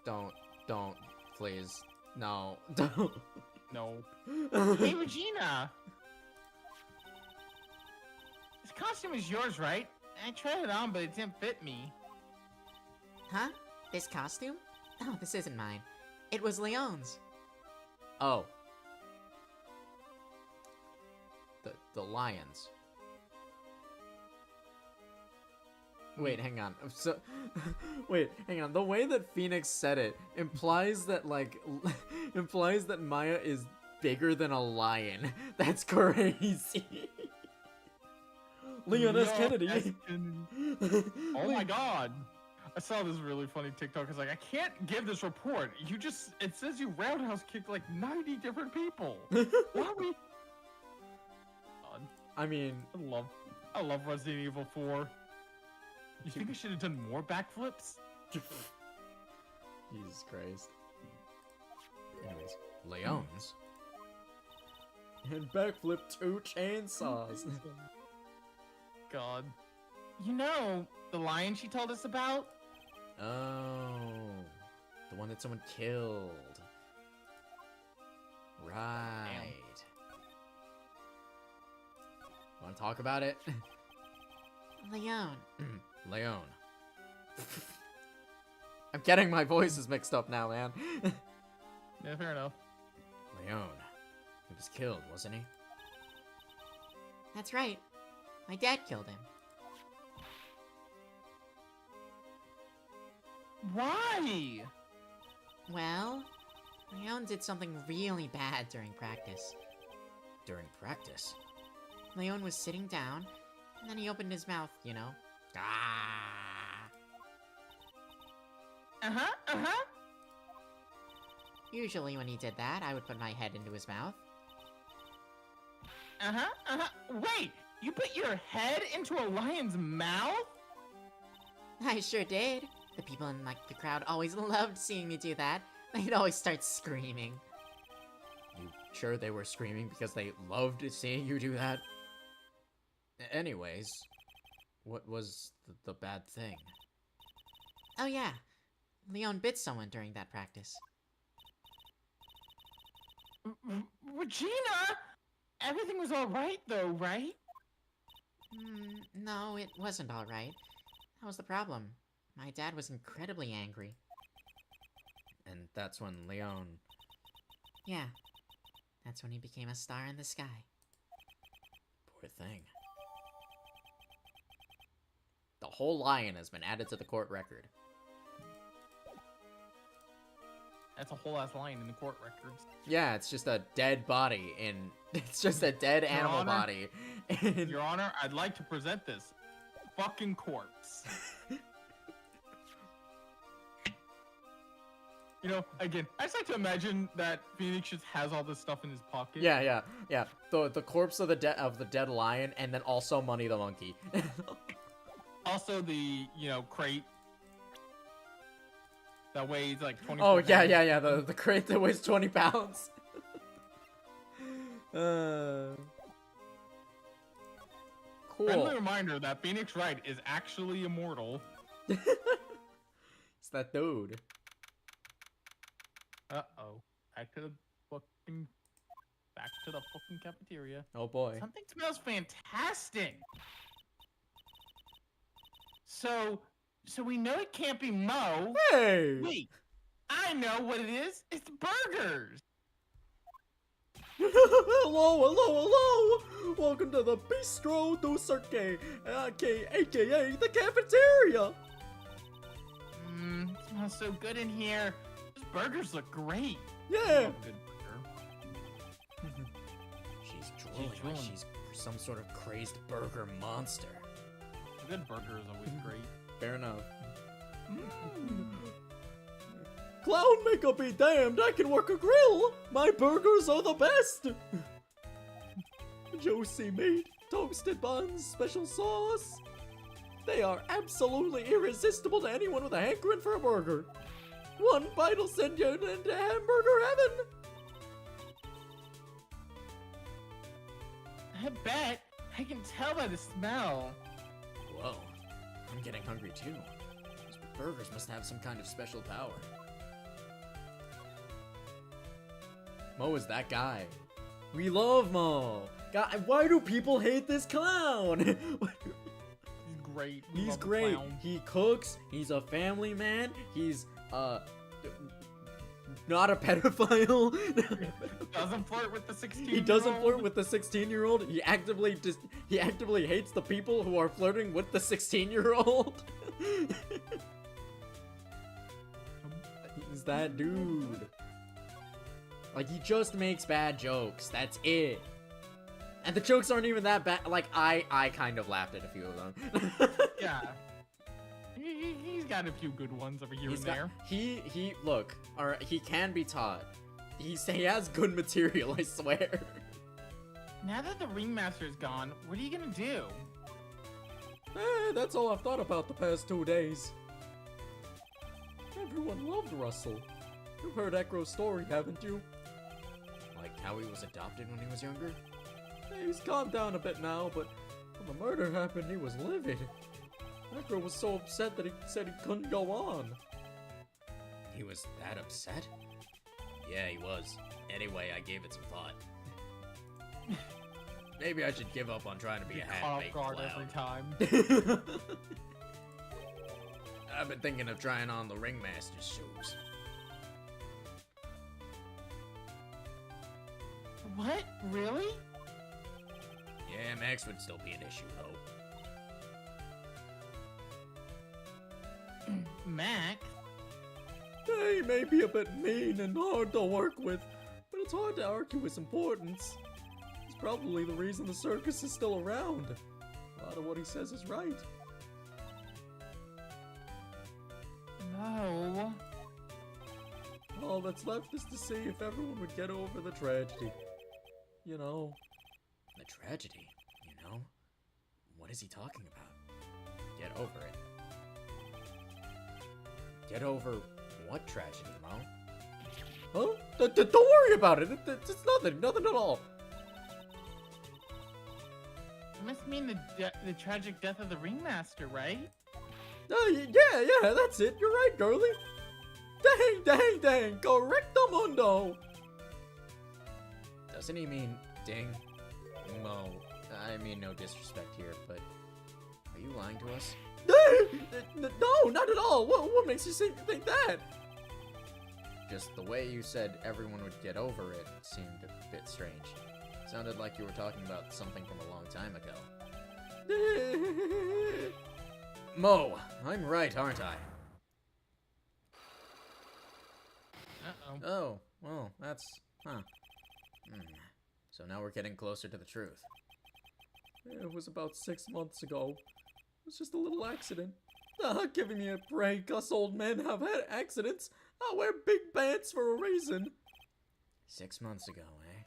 Don't, please. No, don't. No. Hey, Regina. This costume is yours, right? I tried it on, but it didn't fit me. Huh? This costume? Oh, this isn't mine. It was Leon's. Oh. The lions. Wait, hang on. So, wait, hang on. The way that Phoenix said it implies that, implies that Maya is bigger than a lion. That's crazy. Leon S. Kennedy. Oh my god. I saw this really funny TikTok. It's like, I can't give this report. It says you roundhouse kicked like 90 different people. Why are we? God. I mean, I love Resident Evil 4. You think I should have done more backflips? Jesus Christ. Anyways, Leon's. And backflip 2 chainsaws. God. You know, the lion she told us about? Oh. The one that someone killed. Right. Want to talk about it? Leon. Leon. I'm getting my voices mixed up now, man. Yeah, fair enough. Leon. He was killed, wasn't he? That's right. My dad killed him. Why? Well, Leon did something really bad during practice. During practice? Leon was sitting down, and then he opened his mouth, you know. Ah! Uh-huh. Usually when he did that, I would put my head into his mouth. Wait, you put your head into a lion's mouth? I sure did. The people in the crowd always loved seeing me do that. They'd always start screaming. You sure they were screaming because they loved seeing you do that? Anyways, what was the bad thing? Oh yeah, Leon bit someone during that practice. Regina! everything was all right, though, right? No, it wasn't all right. That was the problem. My dad was incredibly angry. And that's when Leon... Yeah, that's when he became a star in the sky. Poor thing. The whole lion has been added to the court record. That's a whole ass line in the court records. Yeah, it's just a dead body in... It's just a dead animal Honor? body. in- Your Honor, I'd like to present this fucking corpse. You know, again, I just like to imagine that Phoenix just has all this stuff in his pocket. Yeah. The corpse of the dead lion, and then also Money the monkey. Also the, crate that weighs like 20 Oh pounds. yeah. The crate that weighs 20 pounds. Cool. Friendly reminder that Phoenix Wright is actually immortal. It's that dude. Uh-oh. Back to the fucking cafeteria. Oh boy. Something smells fantastic. So we know it can't be Mo. Hey! Wait, I know what it is. It's burgers. hello! Welcome to the Bistro du Circus, aka the cafeteria. It smells so good in here. Those burgers look great. I Yeah. love a good burger. She's drooling like drooling. she's some sort of crazed burger monster. A good burger is always great. Fair enough. Clown makeup be damned, I can work a grill! My burgers are the best! Juicy meat, toasted buns, special sauce. They are absolutely irresistible to anyone with a hankering for a burger. One bite'll send you into hamburger heaven! I bet. I can tell by the smell. Whoa, I'm getting hungry too. These burgers must have some kind of special power. Mo is that guy. We love Mo. God, why do people hate this clown? He's great. We He's love the great. clown. He cooks. He's a family man. He's not a pedophile. Doesn't flirt with the 16. He doesn't flirt with the 16-year-old. He actively hates the people who are flirting with the 16-year-old. He's that dude. Like, he just makes bad jokes. That's it. And the jokes aren't even that bad. Like, I kind of laughed at a few of them. Yeah. He's got a few good ones over here and there. Look, alright, he can be taught. He has good material, I swear. Now that the ringmaster is gone, what are you gonna do? That's all I've thought about the past 2 days. Everyone loved Russell. You've heard Ekro's story, haven't you? Like how he was adopted when he was younger? He's calmed down a bit now, but when the murder happened, he was livid. Ekro was so upset that he said he couldn't go on. He was that upset? Yeah, he was. Anyway, I gave it some thought. Maybe I should give up on trying to be a Caught off half-baked guard clown. every time. I've been thinking of trying on the ringmaster's shoes. What? Really? Yeah, Max would still be an issue, though. Mac? He may be a bit mean and hard to work with, but it's hard to argue his importance. It's probably the reason the circus is still around. A lot of what he says is right. No. All that's left is to see if everyone would get over the tragedy. You know. The tragedy? You know? What is he talking about? Get over it. Get over what tragedy, Mo? Huh? Don't worry about it. It's nothing at all. It must mean the tragic death of the ringmaster, right? Yeah, that's it. You're right, girlie. Dang. Correcto mundo. Doesn't he mean ding? Mo, I mean no disrespect here, but are you lying to us? No, not at all. What makes you think that? Just the way you said everyone would get over it seemed a bit strange. Sounded like you were talking about something from a long time ago. Mo, I'm right, aren't I? Uh-oh. Oh, well, that's... huh. So now we're getting closer to the truth. It was about 6 months ago. It was just a little accident. Giving me a break. Us old men have had accidents. I wear big pants for a reason. 6 months ago, eh?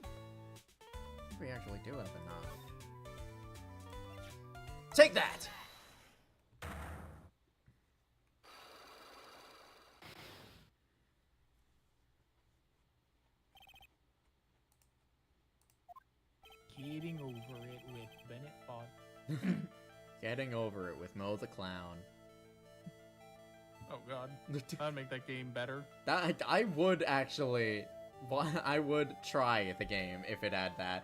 I think we actually do have enough. Take that! Getting over it with Bennett Fod. Getting over it with Mo the Clown. Oh god. That'd make that game better. I would actually... I would try the game if it had that.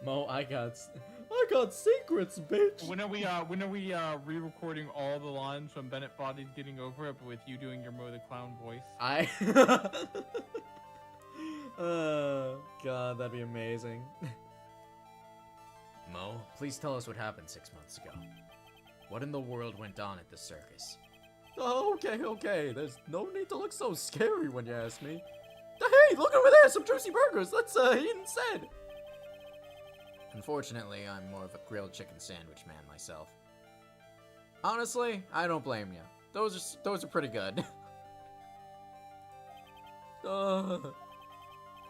Mo, I got secrets, bitch! When are we re-recording all the lines from Bennett Body's Getting Over It, but with you doing your Mo the Clown voice? God, that'd be amazing. Mo, please tell us what happened 6 months ago. What in the world went on at the circus? Oh, okay. There's no need to look so scary when you ask me. Hey, look over there! Some juicy burgers! Let's eat instead! Unfortunately, I'm more of a grilled chicken sandwich man myself. Honestly, I don't blame you. Those are pretty good.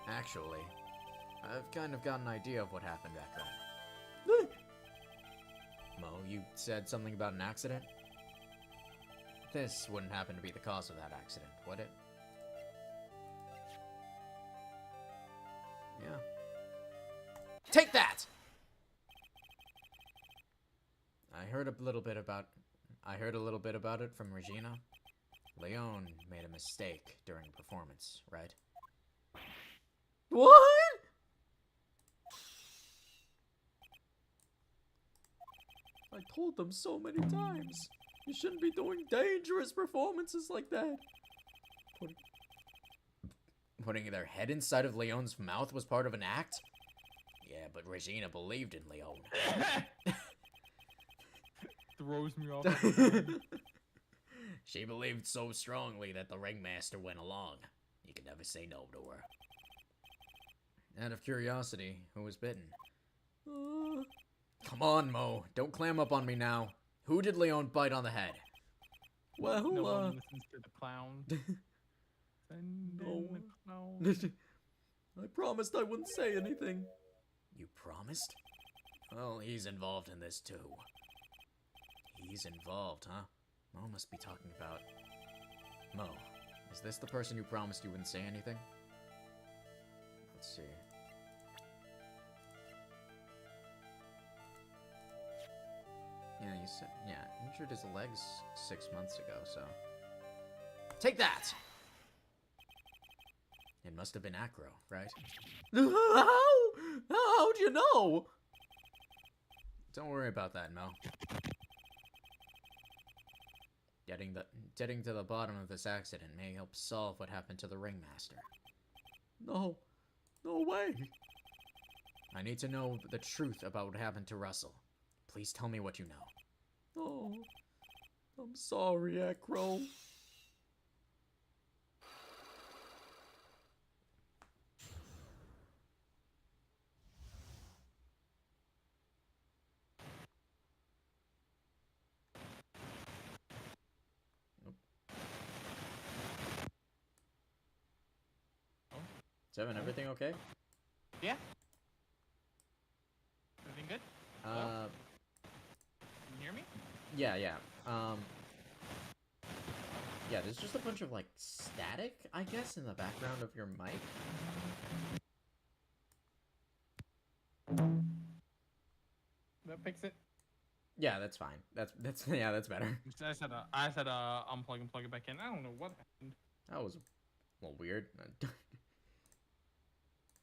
Actually, I've kind of got an idea of what happened back then. Mo, you said something about an accident? This wouldn't happen to be the cause of that accident, would it? Yeah. Take that! I heard a little bit about it from Regina. Leon made a mistake during a performance, right? What? I told them so many times. You shouldn't be doing dangerous performances like that. Putting their head inside of Leon's mouth was part of an act? Yeah, but Regina believed in Leon. Throws me off. She believed so strongly that the ringmaster went along. You could never say no to her. Out of curiosity, who was bitten? Come on, Mo. Don't clam up on me now. Who did Leon bite on the head? Well, no one listens to the clown. Send in the clown. I promised I wouldn't say anything. You promised? Well, he's involved in this too. He's involved, huh? Mo must be talking about... Mo, is this the person you promised you wouldn't say anything? Let's see. Yeah, you said... Yeah, injured his legs 6 months ago, so... Take that! It must have been acro, right? How'd you know? Don't worry about that, Mo. Getting to the bottom of this accident may help solve what happened to the ringmaster. No way. I need to know the truth about what happened to Russell. Please tell me what you know. Oh, I'm sorry, Acro. Seven, everything okay? Yeah. Everything good? Hello? Can you hear me? Yeah. Yeah, there's just a bunch of, like, static, I guess, in the background of your mic. That fix it? Yeah, that's fine. That's yeah, that's better. I said unplug and plug it back in. I don't know what happened. That was a little weird.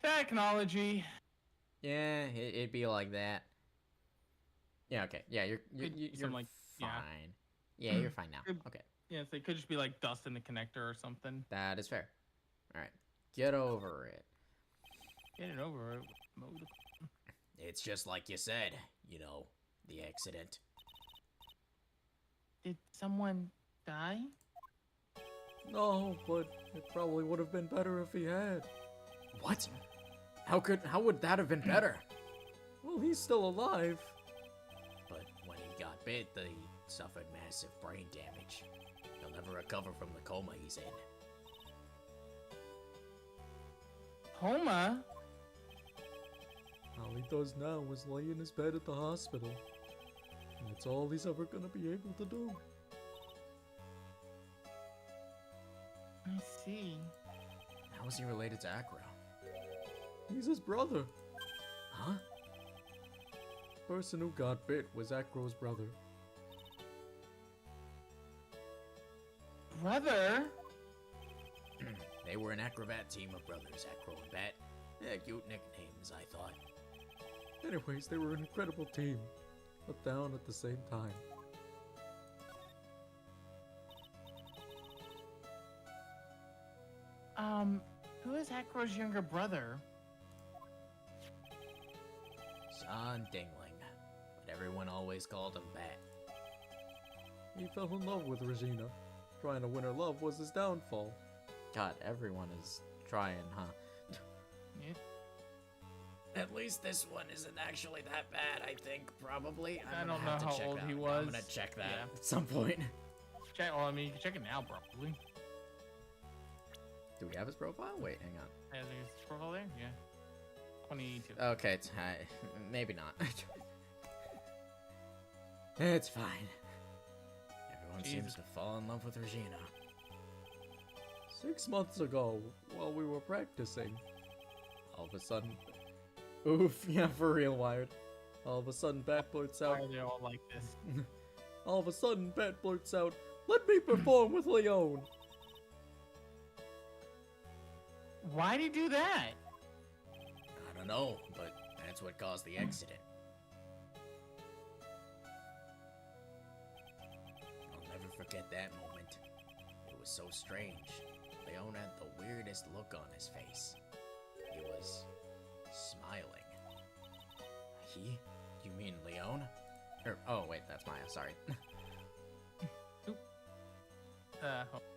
Technology. Yeah, it'd be like that. Yeah, okay. Yeah, you're Something like- fine. yeah. Yeah, you're fine now. Good. Okay, Yeah, so it could just be like dust in the connector or something. that is fair. All right, get over it. Get it over it. It's just like you said, you know, the accident. Did someone die? No, but it probably would have been better if he had. What? How would that have been better? Well, he's still alive. But when he got bit, he suffered massive brain damage. He'll never recover from the coma he's in. Coma? All he does now is lay in his bed at the hospital. And that's all he's ever gonna be able to do. I see. How is he related to Acro? He's his brother. Huh? The person who got bit was Acro's brother. Brother? They were an acrobat team of brothers, Acro and Bat. Yeah, cute nicknames, I thought. Anyways, they were an incredible team, but down at the same time. Who is Acro's younger brother? Son Dingling, but everyone always called him Bat. He fell in love with Regina. Trying to win her love was his downfall. God, everyone is trying, huh? Yeah. At least this one isn't actually that bad, I think, probably. I don't know how old he was. I'm gonna check that Yeah. at some point. Check. Well, I mean, you can check it now, probably. Do we have his profile? Wait, hang on. Yeah, there's his profile there. Yeah. 22. Okay, maybe not. It's fine. Everyone seems Jesus. to fall in love with Regina. 6 months ago, while we were practicing, all of a sudden... Oof, yeah, for real, Wired. All of a sudden, Bat blurts out... Why are they all like this? All of a sudden, Bat blurts out, "Let me perform with Leon!" Why'd he do that? I don't know, but that's what caused the accident. I'll never forget that moment. It was so strange. Leon had the weirdest look on his face. He was smiling. He? You mean Leon? Oh wait, that's Maya, sorry.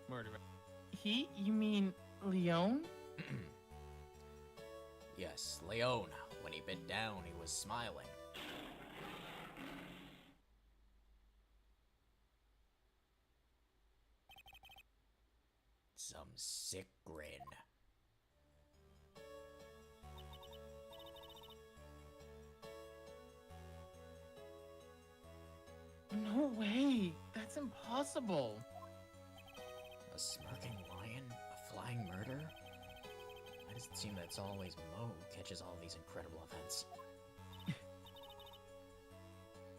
Murder. He? You mean Leon? Yes, Leon. When he bent down, he was smiling. Some sick grin. No way. That's impossible. A smirking lion? A flying murder? Why does it seem that it's always Mo who catches all these incredible events?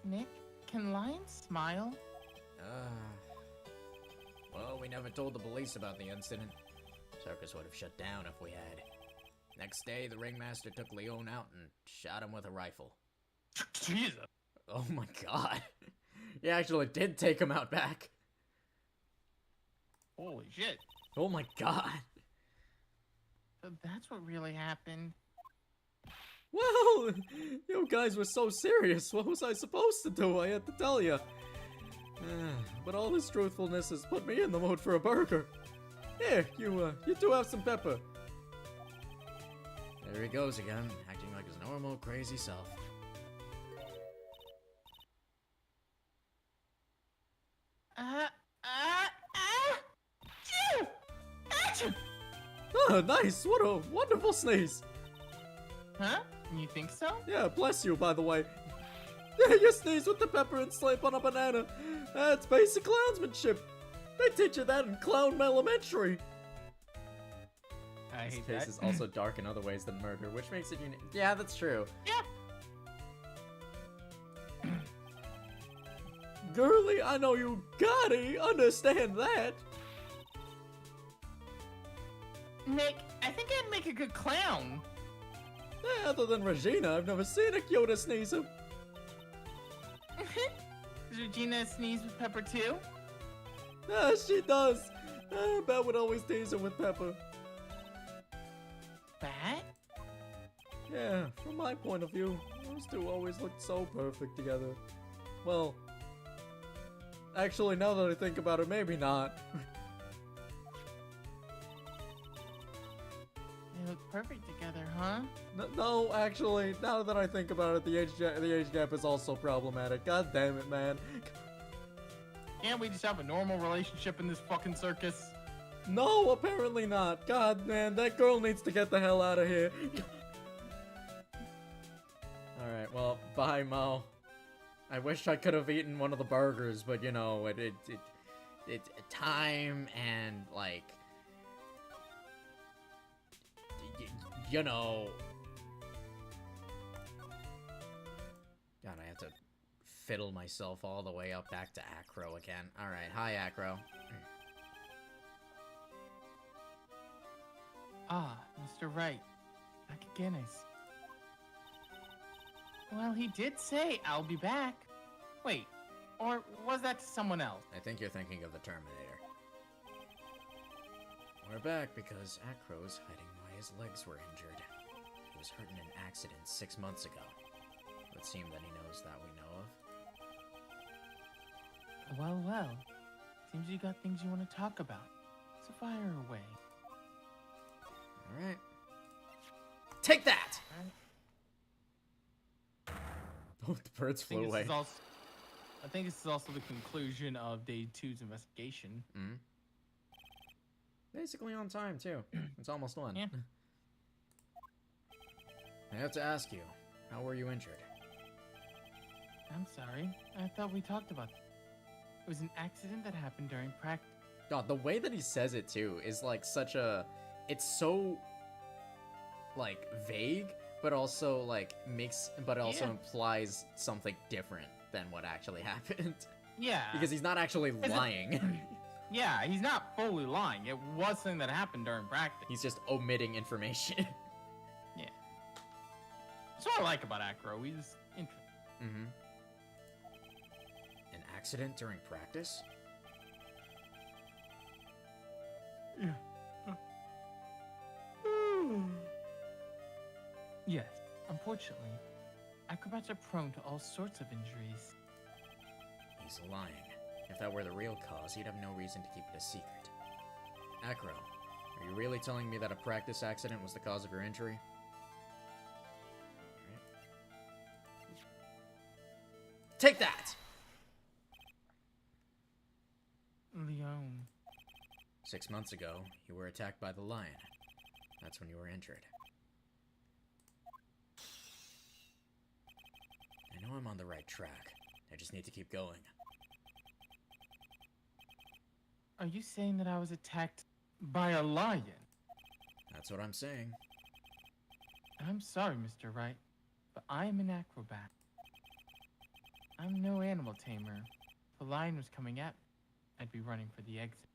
Nick, can lions smile? Well, we never told the police about the incident. Circus would have shut down if we had. Next day, the ringmaster took Leon out and shot him with a rifle. Jesus. Oh my god. He actually did take him out back. Holy shit. Oh my god. So that's what really happened. Well, you guys were so serious. What was I supposed to do? I had to tell you. But all this truthfulness has put me in the mood for a burger. Here, you two have some pepper. There he goes again, acting like his normal crazy self. Oh, nice! What a wonderful sneeze! Huh? You think so? Yeah, bless you, by the way. You sneeze with the pepper and slap on a banana. That's basic clownsmanship. They teach you that in Clown Elementary. I This hate case that. is also dark in other ways than murder, which makes it unique. Yeah, that's true. Yeah. Girly, I know you gotta understand that. Nick, I think I'd make a good clown. Other than Regina, I've never seen a cuter sneezer. Does Regina sneeze with Pepper too? She does. Bat would always tease her with Pepper. Bat? Yeah, from my point of view, those two always looked so perfect together. Well, actually, now that I think about it, maybe not. They look perfect together, huh? No, actually, now that I think about it, the age gap is also problematic. God damn it, man. Can't we just have a normal relationship in this fucking circus? No, apparently not. God, man, that girl needs to get the hell out of here. Alright, well, bye, Mo. I wish I could have eaten one of the burgers, but, you know, it's time and, like, you know. God, I have to fiddle myself all the way up back to Acro again. Alright, hi, Acro. Ah, Mr. Wright. Back again, I see. Well, he did say, I'll be back. Wait, or was that to someone else? I think you're thinking of the Terminator. We're back because Acro's hiding why his legs were injured. He was hurt in an accident 6 months ago. It would seem that he knows that we know of. Well, well. Seems you got things you want to talk about. So fire away. Alright. Take that! Oh, the birds flew away. I think this is also the conclusion of Day 2's investigation. Mm-hmm. Basically on time, too. It's almost done. Yeah. I have to ask you, how were you injured? I'm sorry. I thought we talked about it. It was an accident that happened during practice. God, the way that he says it, too, is like such a... It's so, like, vague, but also, like, implies something different than what actually happened. Yeah. Because he's not actually lying. Yeah, he's not fully lying. It was something that happened during practice. He's just omitting information. Yeah. That's what I like about Acro. He's interesting. Mm-hmm. An accident during practice? Yeah. Yes, unfortunately, acrobats are prone to all sorts of injuries. He's lying. If that were the real cause, he'd have no reason to keep it a secret. Acro, are you really telling me that a practice accident was the cause of your injury? Take that! Leon. 6 months ago, you were attacked by the lion. That's when you were injured. I know I'm on the right track. I just need to keep going. Are you saying that I was attacked by a lion? That's what I'm saying. I'm sorry, Mr. Wright, but I am an acrobat. I'm no animal tamer. If a lion was coming at me, I'd be running for the exit.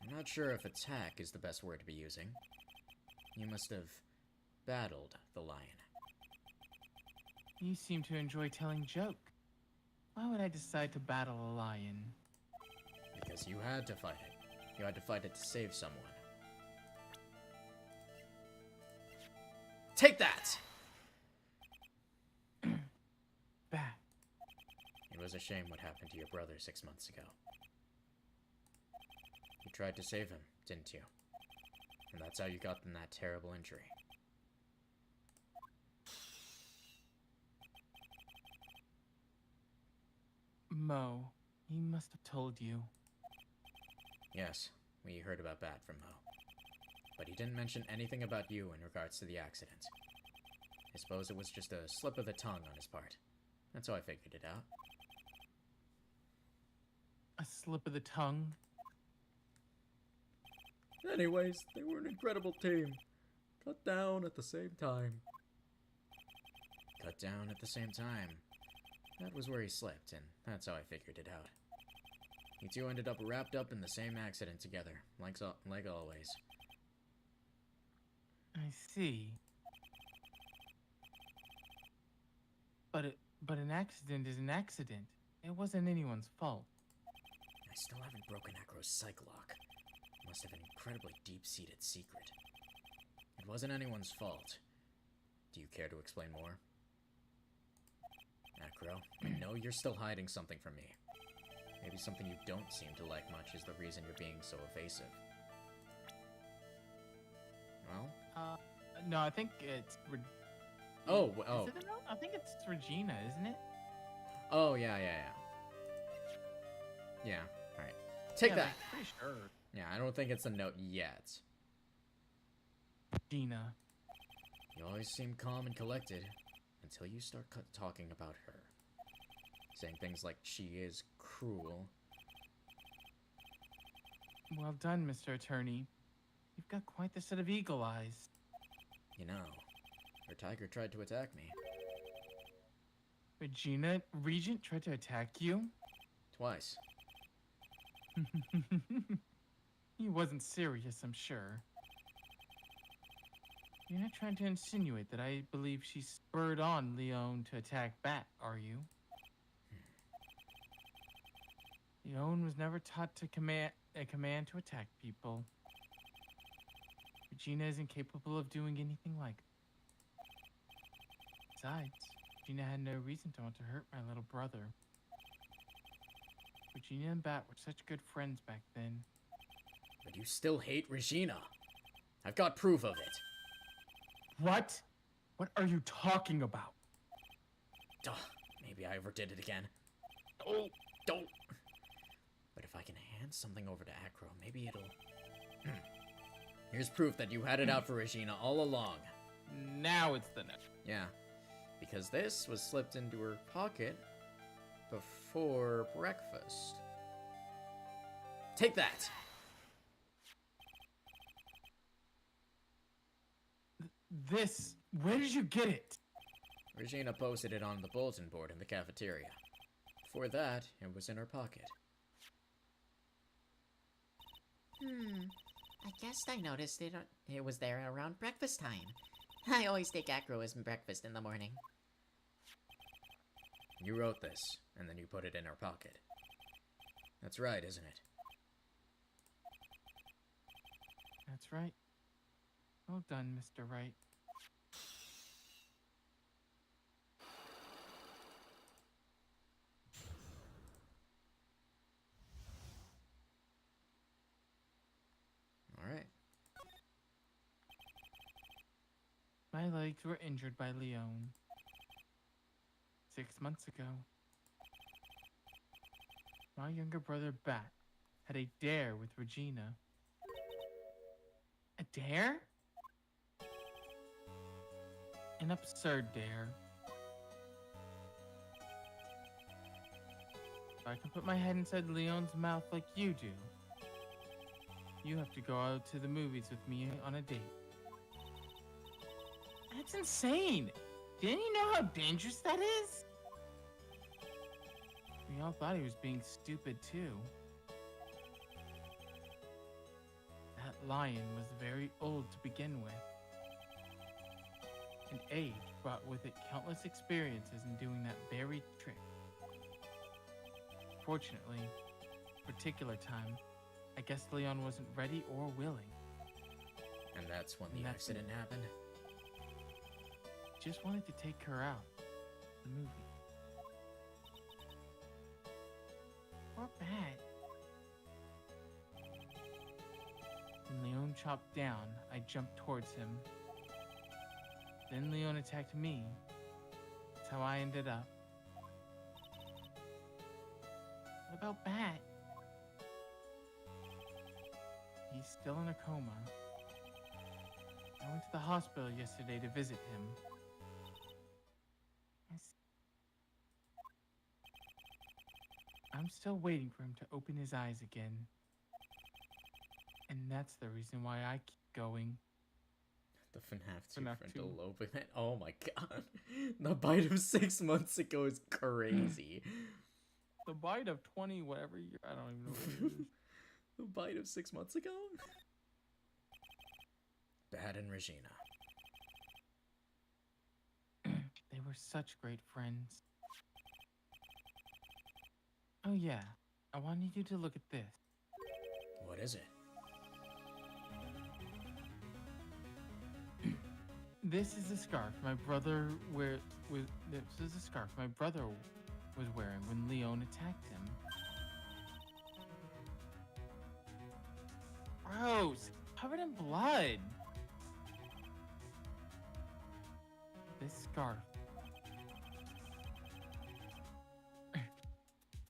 I'm not sure if attack is the best word to be using. You must have battled the lion. You seem to enjoy telling jokes. Why would I decide to battle a lion? Because you had to fight it. You had to fight it to save someone. Take that! Back. It was a shame what happened to your brother 6 months ago. You tried to save him, didn't you? And that's how you got in that terrible injury. Mo, he must have told you. Yes, we heard about that from Mo. But he didn't mention anything about you in regards to the accident. I suppose it was just a slip of the tongue on his part. That's how I figured it out. A slip of the tongue? Anyways, they were an incredible team. Cut down at the same time. Cut down at the same time. That was where he slipped, and that's how I figured it out. You two ended up wrapped up in the same accident together, like always. I see. But an accident is an accident. It wasn't anyone's fault. I still haven't broken Acro's psych lock. It must have an incredibly deep-seated secret. It wasn't anyone's fault. Do you care to explain more? Acro, I know you're still hiding something from me. Maybe something you don't seem to like much is the reason you're being so evasive. Well? No, I think it's... Oh. Is it a note? I think it's Regina, isn't it? Oh, yeah. Yeah, alright. Take yeah, that! like, pretty sure. Yeah, I don't think it's a note yet. Regina. You always seem calm and collected until you start talking about her. Saying things like she is cruel. Well done, Mr. Attorney. You've got quite the set of eagle eyes. You know, her tiger tried to attack me. Regent tried to attack you? Twice. He wasn't serious, I'm sure. You're not trying to insinuate that I believe she spurred on Leon to attack Bat, are you? Leon was never taught to command to attack people. Regina isn't capable of doing anything like that. Besides, Regina had no reason to want to hurt my little brother. Regina and Bat were such good friends back then. But you still hate Regina. I've got proof of it. What? What are you talking about? Duh, maybe I overdid it again. Oh, Don't. But if I can hand something over to Acro, maybe it'll... Here's proof that you had it out for Regina all along. now it's the next. Yeah, because this was slipped into her pocket before breakfast. Take that! This, where did you get it? Regina posted it on the bulletin board in the cafeteria. Before that, it was in her pocket. I guess I noticed it was there around breakfast time. I always take Acro as breakfast in the morning. You wrote this, and then you put it in her pocket. That's right, isn't it? That's right. Well done, Mr. Wright. Alright. My legs were injured by Leon 6 months ago. My younger brother, Bat, had a dare with Regina. A dare? An absurd dare. If I can put my head inside Leon's mouth like you do, you have to go out to the movies with me on a date. That's insane! Didn't you know how dangerous that is? We all thought he was being stupid too. That lion was very old to begin with. And age brought with it countless experiences in doing that very trick. Fortunately, particular time, I guess Leon wasn't ready or willing. And that's when the accident happened? Just wanted to take her out. The movie. Poor Bat. When Leon chopped down, I jumped towards him. Then Leon attacked me. That's how I ended up. What about Bat? He's still in a coma. I went to the hospital yesterday to visit him. I'm still waiting for him to open his eyes again. And that's the reason why I keep going. The FNAF 2 FNAF frontal 2. lobe event. Oh my god. The bite of 6 months ago is crazy. The bite of 20, whatever year, I don't even know what it is. The bite of 6 months ago? Bat and Regina. They were were such great friends. Oh yeah, I wanted you to look at this. What is it? This is a scarf my brother This is a scarf my brother was wearing when Leon attacked him. Gross! Covered in blood. This scarf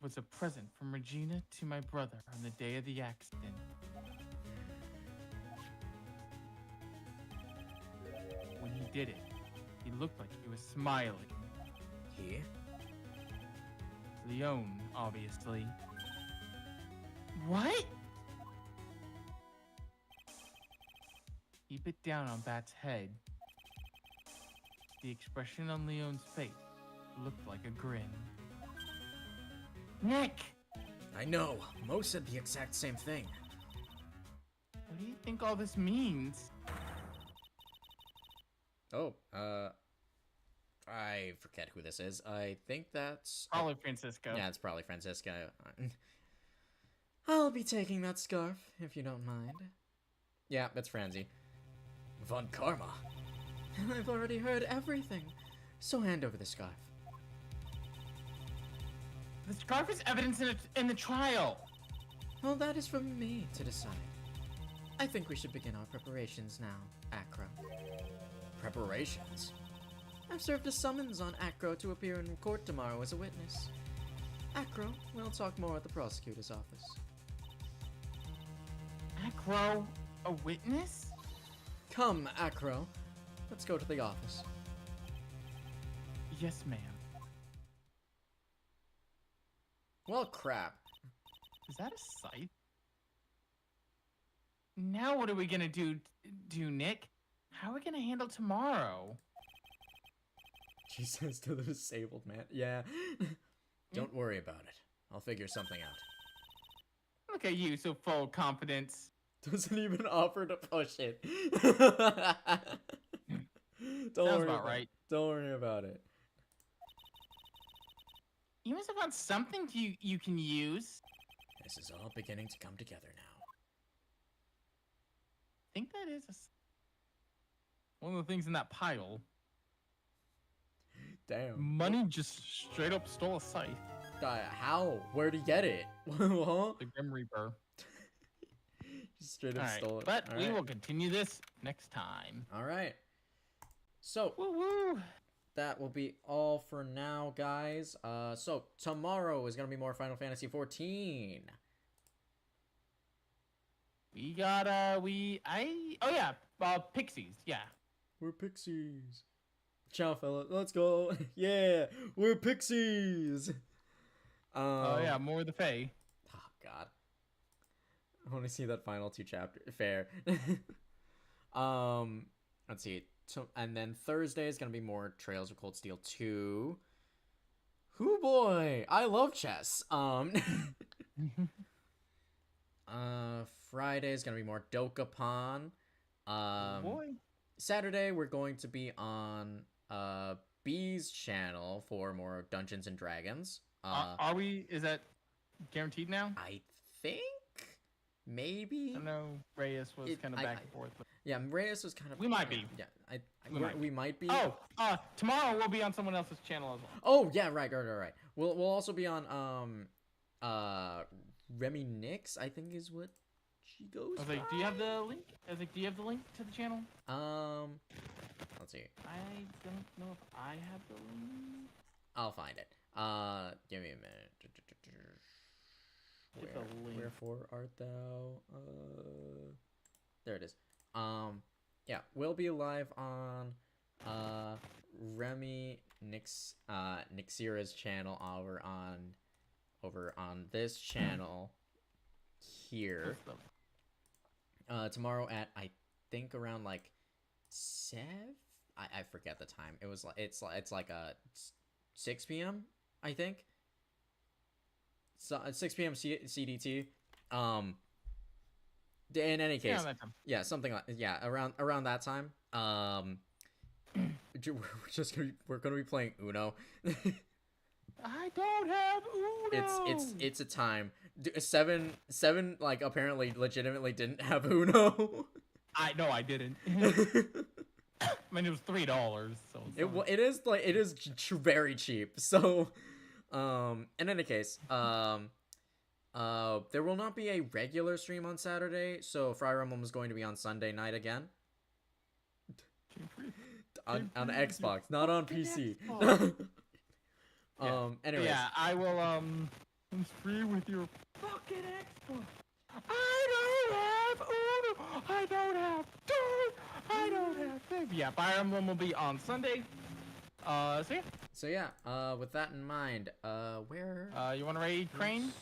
was a present from Regina to my brother on the day of the accident. When he did it, he looked like he was smiling. Here? Leon, obviously. What? He bit down on Bat's head. The expression on Leon's face looked like a grin. Nick! I know. Mo said the exact same thing. What do you think all this means? Oh, I forget who this is. I think that's... Probably Francisco. Yeah, it's probably Francisco. I'll be taking that scarf, if you don't mind. Yeah, it's Franzi. Von Karma. I've already heard everything, so hand over the scarf. The scarf is evidence in the trial. Well, that is for me to decide. I think we should begin our preparations now, Acro. Preparations? I've served a summons on Acro to appear in court tomorrow as a witness. Acro, we'll talk more at the prosecutor's office. Acro, a witness? Come, Acro. Let's go to the office. Yes, ma'am. Well, crap. Is that a scythe? Now what are we gonna do, Nick? How are we gonna handle tomorrow? She says to the disabled man. Yeah. Don't worry about it. I'll figure something out. Look at you, so full of confidence. Doesn't even offer to push it. Sounds about right. Don't worry about it. You must have found something you can use. This is all beginning to come together now. I think that is one of the things in that pile. Damn. Money just straight up stole a scythe. How? Where'd he get it? What? The Grim Reaper. Just straight up stole it. But All we right. will continue this next time. All right. So, Woo-woo! that will be all for now, guys. So tomorrow is gonna be more Final Fantasy 14. We got Pixies, yeah. We're pixies. Ciao, fella. Let's go. Yeah, we're pixies. Oh yeah, more of the Fae. Oh God. I want to see that final 2 chapter. Fair. Let's see. And then Thursday is gonna be more Trails of Cold Steel 2. Hoo boy, I love chess. Friday is gonna be more Dokapon. Boy. Saturday we're going to be on B's channel for more Dungeons and Dragons. Are we? Is that guaranteed now? I think maybe. I know Reyes was kind of back and forth. But... Yeah, Reyes was kind of. We might be. Yeah, We might be. Oh, tomorrow we'll be on someone else's channel as well. Oh yeah, right. We'll also be on Remy Nix, I think is what she goes. I was like, do you have the link? I was like, do you have the link to the channel? Let's see. I don't know if I have the link. I'll find it. Give me a minute. Get the link. Wherefore art thou? There it is. Yeah, we'll be live on Remy Nixira's channel over on this channel here. Tomorrow at I think around like 7. I forget the time. It was like it's like 6 p.m. I think. So 6 p.m. CDT. In any case, Yeah, that time. yeah, something like around that time. we're gonna be playing Uno. I don't have Uno. It's a time. Seven like apparently legitimately didn't have Uno. I didn't. I mean, it was $3, so it's it is very cheap. So, in any case, there will not be a regular stream on Saturday. So Fire Emblem is going to be on Sunday night again. On Xbox, not on PC. Anyways. Yeah, I will it's free with your fucking Xbox. I don't have Uno. I don't have dude. I don't have thing. Yeah, Fire Emblem will be on Sunday. So yeah, with that in mind, where you want to raid Crane?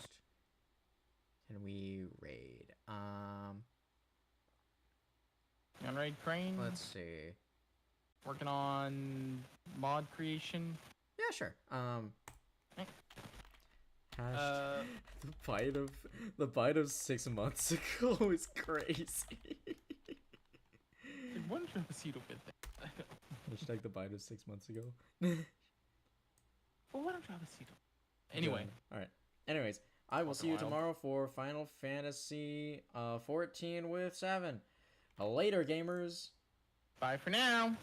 Can we raid? You want to raid Crane? Let's see. Working on mod creation. Yeah, sure. The bite of 6 months ago is crazy. One Dropacito bit there. Hashtag the bite of 6 months ago. Well, what Dropacito? Anyway. Alright. Anyways, I will see you tomorrow for Final Fantasy 14 with 7. Later, gamers. Bye for now.